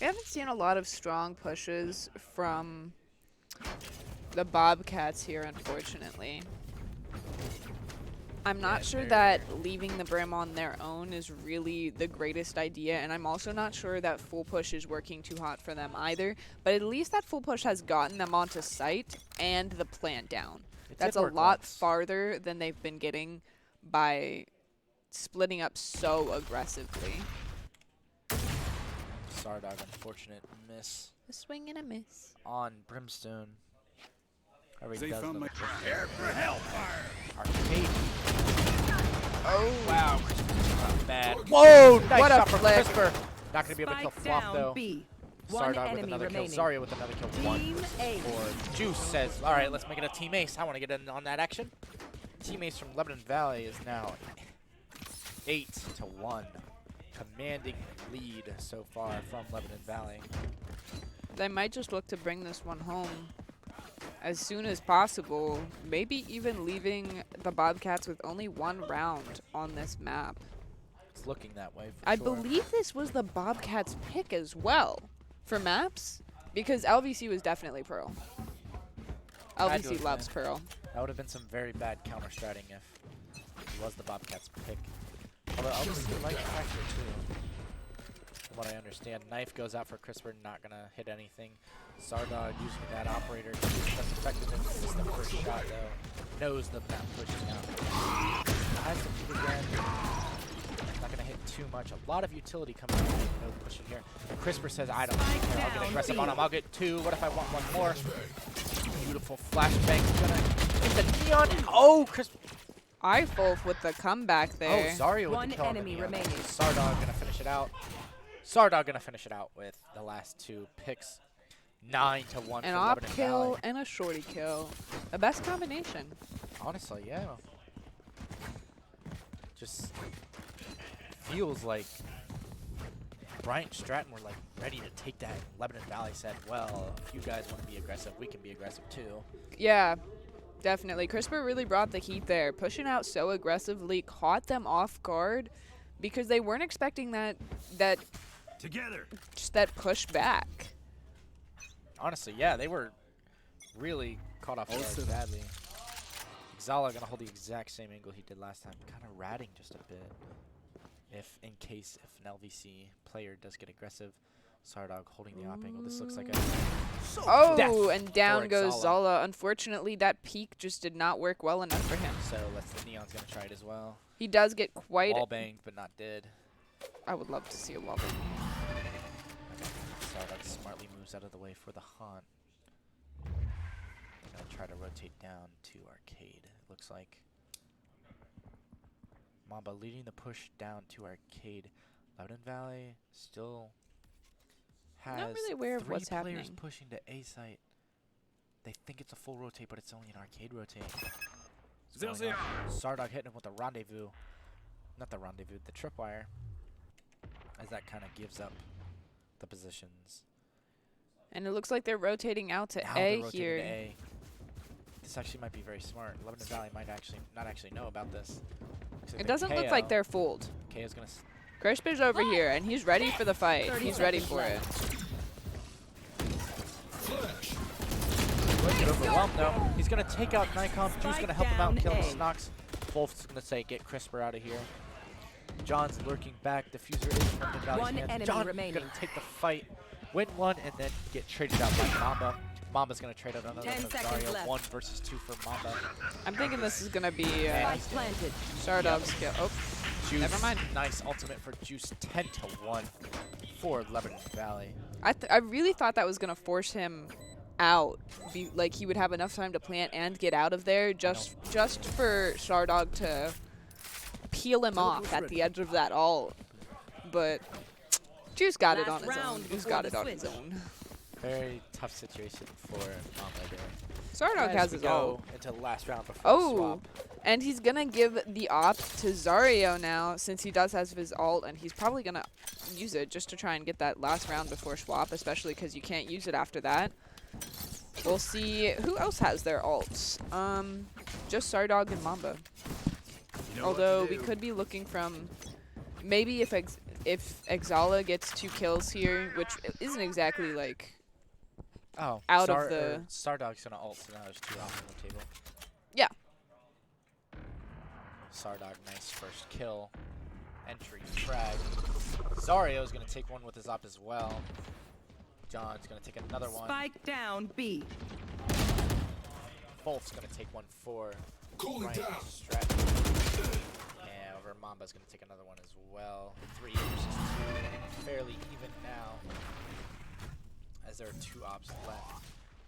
We haven't seen a lot of strong pushes from the Bobcats here, unfortunately. I'm not sure that leaving the Brim on their own is really the greatest idea, and I'm also not sure that full push is working too hot for them either, but at least that full push has gotten them onto site and the plant down. That's a lot farther than they've been getting by splitting up so aggressively. Sardog, unfortunate miss A swing and a miss. on Brimstone. They found my prepare for hellfire. Arcade. Oh, Wow, not bad. Whoa, nice What a shot from flick. CRISPR. Not gonna be able to kill Spike Flop down though. B. One Sardog with enemy another remaining. kill. Zarya with another kill. 1 Team versus A. 4. Juice says, all right, let's make it a team ace. I want to get in on that action. Team ace from Lebanon Valley is now 8-1. Commanding lead so far from Lebanon Valley. they might just look to bring this one home as soon as possible, maybe even leaving the Bobcats with only 1 round on this map. It's looking that way for I sure. believe this was the Bobcats pick as well for maps, because LVC was definitely Pearl. Had to LVC have loves been. Pearl. That would have been some very bad counter-stratting if it was the Bobcats pick. Although LVC likes Fracture too. From what I understand. Knife goes out for CRISPR, not going to hit anything. Sardog using that operator to use best effectiveness. This is the first shot though. Knows the map pushing out. Has the feed again. Not going to hit too much. A lot of utility coming out. No pushing here. CRISPR says, I don't care. I'll get aggressive on him. I'll get 2. What if I want 1 more? Beautiful flashbang. Gonna hit the Neon. Oh, CRISPR. iFolf with the comeback Oh, there. Zarya with One the kill on the enemy Neon. remaining. Sardog gonna finish it out. Sardog gonna finish it out with the last 2 picks. 9-1 An for op Lebanon kill Valley. and a shorty kill. The best combination. Honestly, yeah. Just feels like Bryant and Stratton were like ready to take that. Lebanon Valley said, well, if you guys want to be aggressive, we can be aggressive too. Yeah, definitely. CRISPR really brought the heat there. Pushing out so aggressively caught them off guard because they weren't expecting that Together. just that push back. Honestly, yeah, they were really caught off guard badly. Xala gonna hold the exact same angle he did last time, kind of ratting just a bit. If an LVC player does get aggressive, Sardog holding the op angle. This looks like a Oh, death and down for goes Xala. Zala. Unfortunately, that peek just did not work well enough for him. So the Neon's gonna try it as well. He does get quite. Wall banged, but not dead. I would love to see a wall bang. Sardog smartly moves out of the way for the haunt. Gonna try to rotate down to arcade. It looks like Mamba leading the push down to arcade. Lebanon Valley still has Not really aware of 3 what's players happening. pushing to A site. They think it's a full rotate, but it's only an arcade rotate. What's going on? Sardog hitting him with the rendezvous. Not the rendezvous, the tripwire. As that kind of gives up the positions. And it looks like they're rotating out to Now they're A rotating here. to A. This actually might be very smart. Lebanon Valley might not actually know about this. Looks like It the doesn't look like KO. they're fooled. KO's gonna CRISPR's over here, and he's ready for the fight. 30 He's ready seconds for it. left. get overwhelmed though. He's He's going to take out Nikon. Juice going to help him out and kill Spike the down Snox. Wolf's going to say, get Crisper out of here. John's lurking back. Diffuser is from the Valley's One hands. enemy John remaining. going to take the fight, win one, and then get traded out by Mamba. Mamba's going to trade out another 10 one. seconds Zarya, left. 1 versus 2 for Mamba. I'm thinking this is gonna be Spike planted. Stardog's kill. Oh, Juice, never mind. nice ultimate for Juice, 10-1 for Lebanon Valley. I really thought that was gonna force him out. Like he would have enough time to plant and get out of there, just for Stardog to peel him off at the edge of that ult. But Juice got it on Last his own. round Juice before got the it on his switch. own. Very tough situation for Mamba there. Stardog has his ult. Into the last round before the Oh, swap. and he's gonna give the op to Zarya now, since he does have his ult, and he's probably gonna use it just to try and get that last round before swap, especially because you can't use it after that. We'll see who else has their ults. Just Stardog and Mamba. You know what to Although we do. could be looking from maybe if Exala gets 2 kills here, which isn't exactly like Oh, out of the- Stardog's gonna ult, so now there's 2 off on the table. yeah. Stardog, nice first kill. Entry frag. Zarya's gonna take one with his op as well. John's gonna take another one. Spike down B. Wolf's gonna take one for Cooling Bryant down. Stratton. And over Mamba's gonna take another one as well. 3 versus 2. Fairly even now, as there are 2 ops left.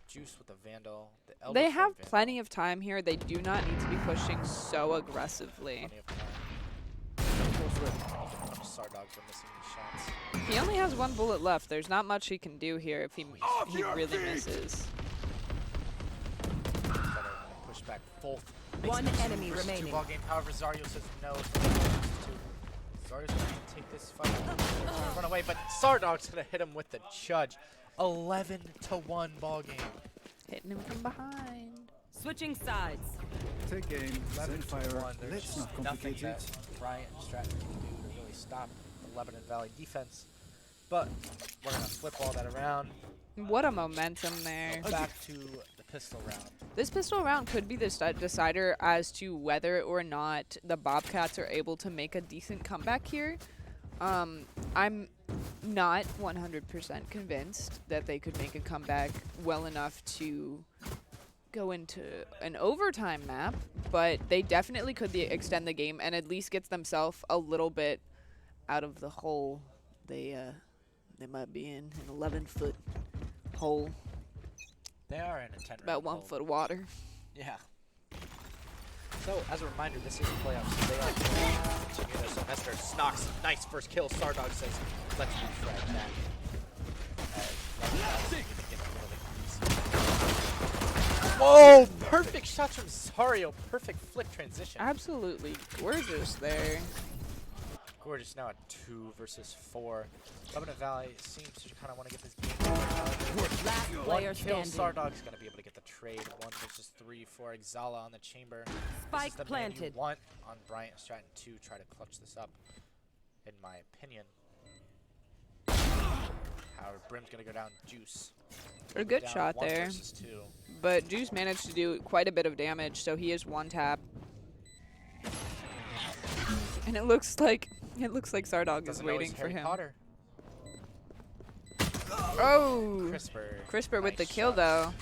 Juice with the Vandal. The Elder They Flame have Vandal. plenty of time here. They do not need to be pushing so aggressively. Plenty of time. Sardogs are missing these shots. He only has 1 bullet left. There's not much he can do here if he really misses. Better push back full. One enemy versus 2 remaining. ball game. However, Zarya says no. Zarya's going to take this fight. Run away, but Sardog's going to hit him with the Chudge. 11-1 ball game. Hitting him from behind. Switching sides. Take aim, send fire. 11-1. There's Let's just not nothing complicate that it. Bryant and Stratton can do to really stop the Lebanon Valley defense. But we're going to flip all that around. What a momentum there. Back to the pistol round. This pistol round could be the decider as to whether or not the Bobcats are able to make a decent comeback here. I'm not 100% convinced that they could make a comeback well enough to go into an overtime map, but they definitely could extend the game and at least gets themselves a little bit out of the hole they might be in, an 11-foot hole, They are in a 10 about 1 foot of water. Yeah. So, as a reminder, this is playoffs. So they are continue their semester. Snox, nice first kill. Stardog says, let's refrag that. Whoa! Perfect shots from Zario. Perfect flick transition. Absolutely gorgeous there. Gorgeous now at 2 versus 4. Lebanon Valley seems to kind of want to get this game going. Last One player kill, standing. Stardog's going to be able to get the trade. 1 versus 3 for Exala on the chamber. Spike This is the man you planted. want on Bryant and Stratton to try to clutch this up, in my opinion. However, Brim's going to go down Juice. A good Down shot 1 there. versus 2. But Juice managed to do quite a bit of damage, so he is 1 tap. And it looks like Stardog is Doesn't know waiting he's for Harry him. Potter. Oh! Crisper. with the Nice kill shot. though.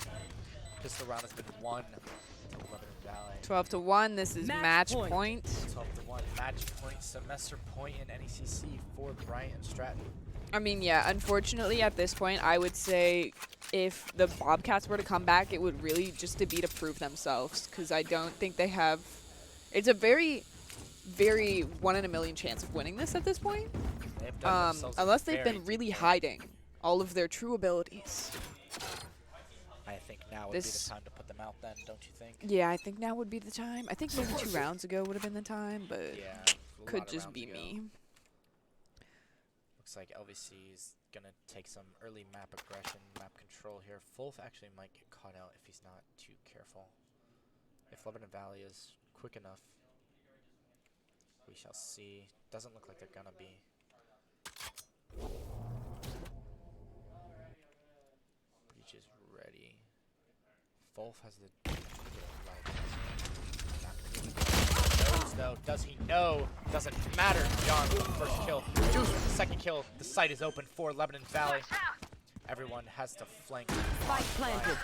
Pistol round has been won to Lebanon Valley. 12-1. This is match Match point. 12-1. Match point, semester point in NECC for Bryant and Stratton. I mean, yeah, unfortunately at this point, I would say if the Bobcats were to come back, it would really just to be to prove themselves, because I don't think they have... It's a very, very 1 in a million chance of winning this at this point, They've done themselves a unless they've very been really deep hole. hiding all of their true abilities. I think now would be This- the time to put them out then, don't you think? Yeah, I think now would be the time. I think maybe 2 rounds ago would have been the time, but Yeah. a could lot of just rounds be ago. me. Looks like LVC is going to take some early map aggression, map control here. Fulf actually might get caught out if he's not too careful. If Lebanon Valley is quick enough, we shall see. Doesn't look like they're going to be. Breach is ready. Fulf has the though. Does he know? Doesn't matter. John with the first kill. Juice with the second kill. The site is open for Lebanon Valley. Everyone has to flank. Spike planted.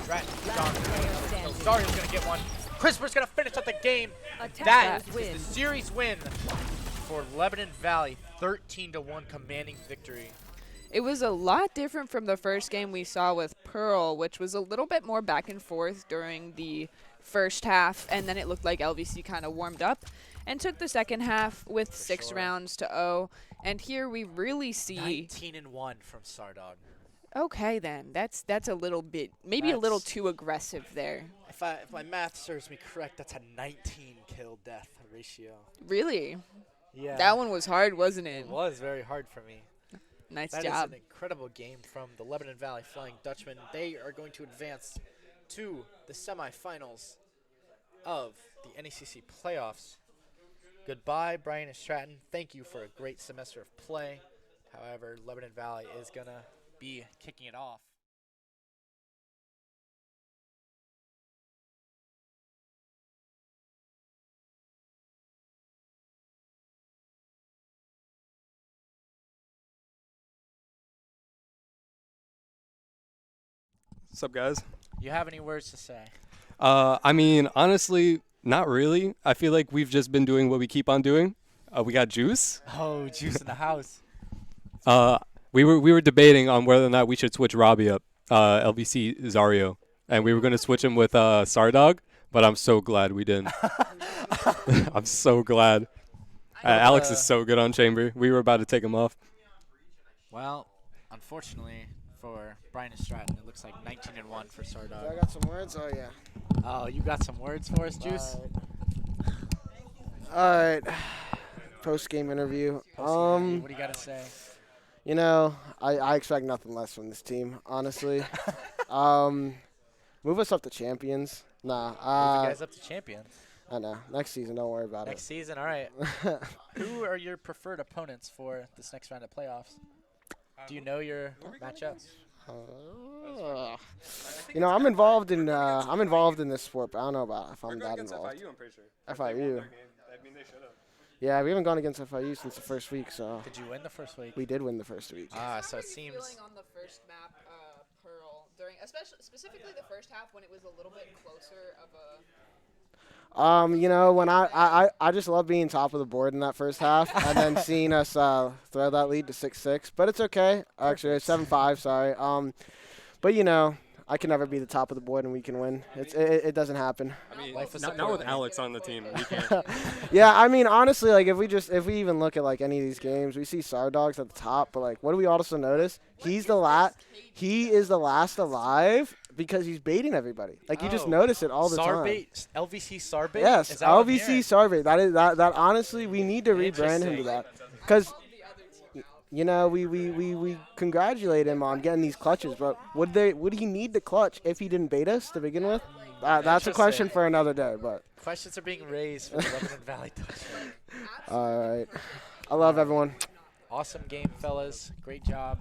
Stratton, John, Last player standing. Zarya's gonna get one. Crisper's gonna finish up the game. That Attackers is win. the series win for Lebanon Valley. 13-1 commanding victory. It was a lot different from the first game we saw with Pearl, which was a little bit more back and forth during the first half, and then it looked like LVC kind of warmed up and took the second half with 6 rounds to 0. And here we really see 19-1 from Sardog. Okay, then that's a little bit, maybe a little too aggressive there. If my math serves me correct, that's a 19 kill death ratio. Really? Yeah. That one was hard, wasn't it? It was very hard for me. Nice That job. is an incredible game from the Lebanon Valley Flying Dutchman. They are going to advance to the semifinals of the NECC playoffs. Goodbye, Bryant and Stratton. Thank you for a great semester of play. However, Lebanon Valley is going to be kicking it off. What's up, guys? You have any words to say? I mean, honestly, not really. I feel like we've just been doing what we keep on doing. We got Juice. Oh, Juice in the house. We were debating on whether or not we should switch Robbie up, LVC Zario, and we were going to switch him with Sardog, but I'm so glad we didn't. I'm so glad. Alex is so good on Chamber. We were about to take him off. Well, unfortunately for Brian and Stratton, it looks like 19-1 for Sardog. I got some words. Oh yeah. Oh, you got some words for us, Juice? All right. Post game interview. What do you got to say? You know, I expect nothing less from this team, honestly. Move us up to champions. Nah. Move you guys up to champions. I know. Next season, don't worry about Next season, all right. Who are your preferred opponents for this next round of playoffs? Do you know your matchups? You know, I'm involved in this sport, but I don't know about if I'm that involved. FIU, I'm pretty sure. FIU. I mean, they should have. Yeah, we haven't gone against FIU since the first week, so Did you win the first week? we did win the first week. Ah, so How it were you seems. feeling on the first map, Pearl, during specifically the first half when it was a little bit closer of a. You know, when I just love being top of the board in that first half, and then seeing us throw that lead to 6-6. But it's okay. Actually, 7-5. Sorry. But you know, I can never be the top of the board, and we can win. It doesn't happen. I mean, Life is not important. with Alex on the team. We can't. Yeah, I mean, honestly, like if we even look at like any of these games, we see Sardogs at the top, but like, what do we also notice? He is the last alive because he's baiting everybody. Like you just notice it all the time. Sarbait, LVC Sarbait? Yes, Is that what I'm LVC hearing? Sarbait. That honestly, we need to rebrand him to that, because you know we congratulate him on getting these clutches, but would he need the clutch if he didn't bait us to begin with? That's a question for another day. But Questions are being raised for the Lebanon Valley Dutchman. all right, I love everyone. Awesome game, fellas. Great job.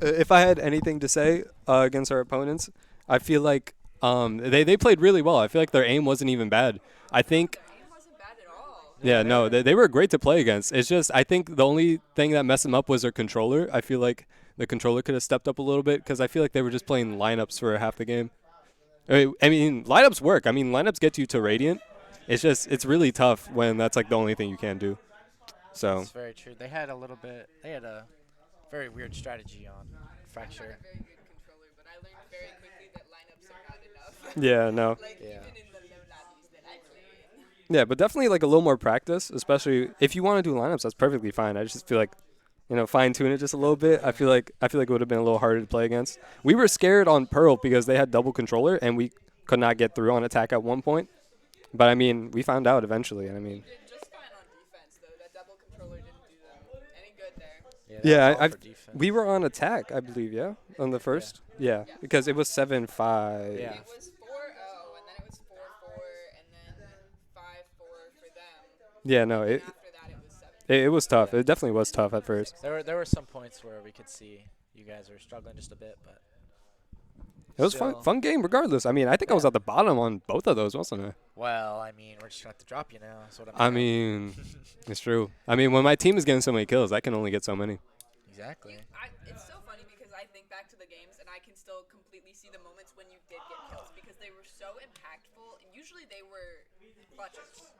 If I had anything to say against our opponents, I feel like they played really well. I feel like their aim wasn't even bad. I think. It wasn't bad at all. Yeah, no, they were great to play against. It's just I think the only thing that messed them up was their controller. I feel like the controller could have stepped up a little bit because I feel like they were just playing lineups for half the game. I mean, lineups work. I mean, lineups get you to Radiant. It's just it's really tough when that's like the only thing you can do. So. That's very true. They had a very weird strategy on Fracture. A very good controller, but I learned very quickly that lineups are not enough. Yeah, no. Like Yeah. even in the low lobbies that I play in. Yeah, but definitely like a little more practice, especially if you want to do lineups. That's perfectly fine. I just feel like, you know, fine tune it just a little bit. I feel like it would have been a little harder to play against. We were scared on Pearl because they had double controller and we could not get through on attack at one point. But I mean, we found out eventually, and I mean. You did just fine on defense though. That double controller didn't do them any good there. Yeah, that's all for defense. we were on attack, I believe, yeah, on the first. Yeah, because it was 7-5. Yeah. It was 4-0, and then it was 4-4, and then 5-4 for them. Yeah, no, And after that, it was 7. it was tough. It definitely was tough at first. There were some points where we could see you guys were struggling just a bit, but It was Still. fun game regardless. I mean, I think I was at the bottom on both of those, wasn't I? Well, I mean, we're just going to have to drop you now. That's what I mean, it's true. I mean, when my team is getting so many kills, I can only get so many. Exactly. It's so funny because I think back to the games and I can still completely see the moments when you did get kills because they were so impactful and usually they were clutches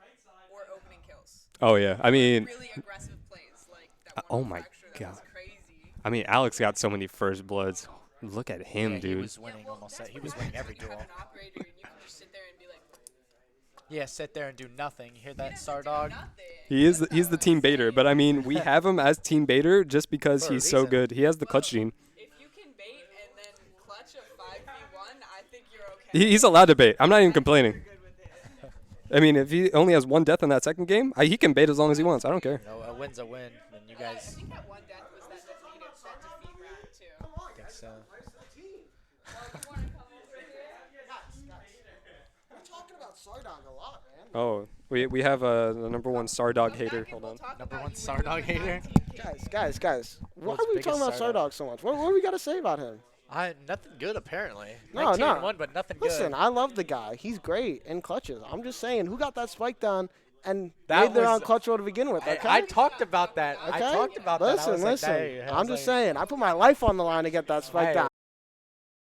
or opening kills. Oh, yeah. I mean, Really aggressive plays like that oh one my fracture that was God. crazy. I mean, Alex got so many first bloods. Look at him, Yeah, dude. he was winning almost. He was winning every You duel. have an operator and you can just sit there and be like, Yeah, sit there and do nothing. You hear that, Stardog? He's the team baiter, but I mean, we have him as team baiter just because For a he's so reason. good. He has the clutch gene. if you can bait and then clutch a 5v1, I think you're okay. He's allowed to bait. I'm not even complaining. I mean, if he only has one death in that second game, he can bait as long as he wants. I don't care. You know, a win's a win. And you I guys think that one death was that defeat round too. think so. We're talking about Sardog a lot, man. Oh, we have the number one Sardog hater. Hold on. Number one Sardog hater? Guys. Why World's are we biggest talking about Sardog. Sardog so much? What do we got to say about him? Nothing good, apparently. No, 19-1, but nothing Listen, good. I love the guy. He's great in clutches. I'm just saying, who got that spike down and That made their was- own clutch roll to begin with, okay? I talked about that. I Okay? talked about that. I was Listen. like, hey, I I'm was just like, saying, I put my life on the line to get that spike Hey, down.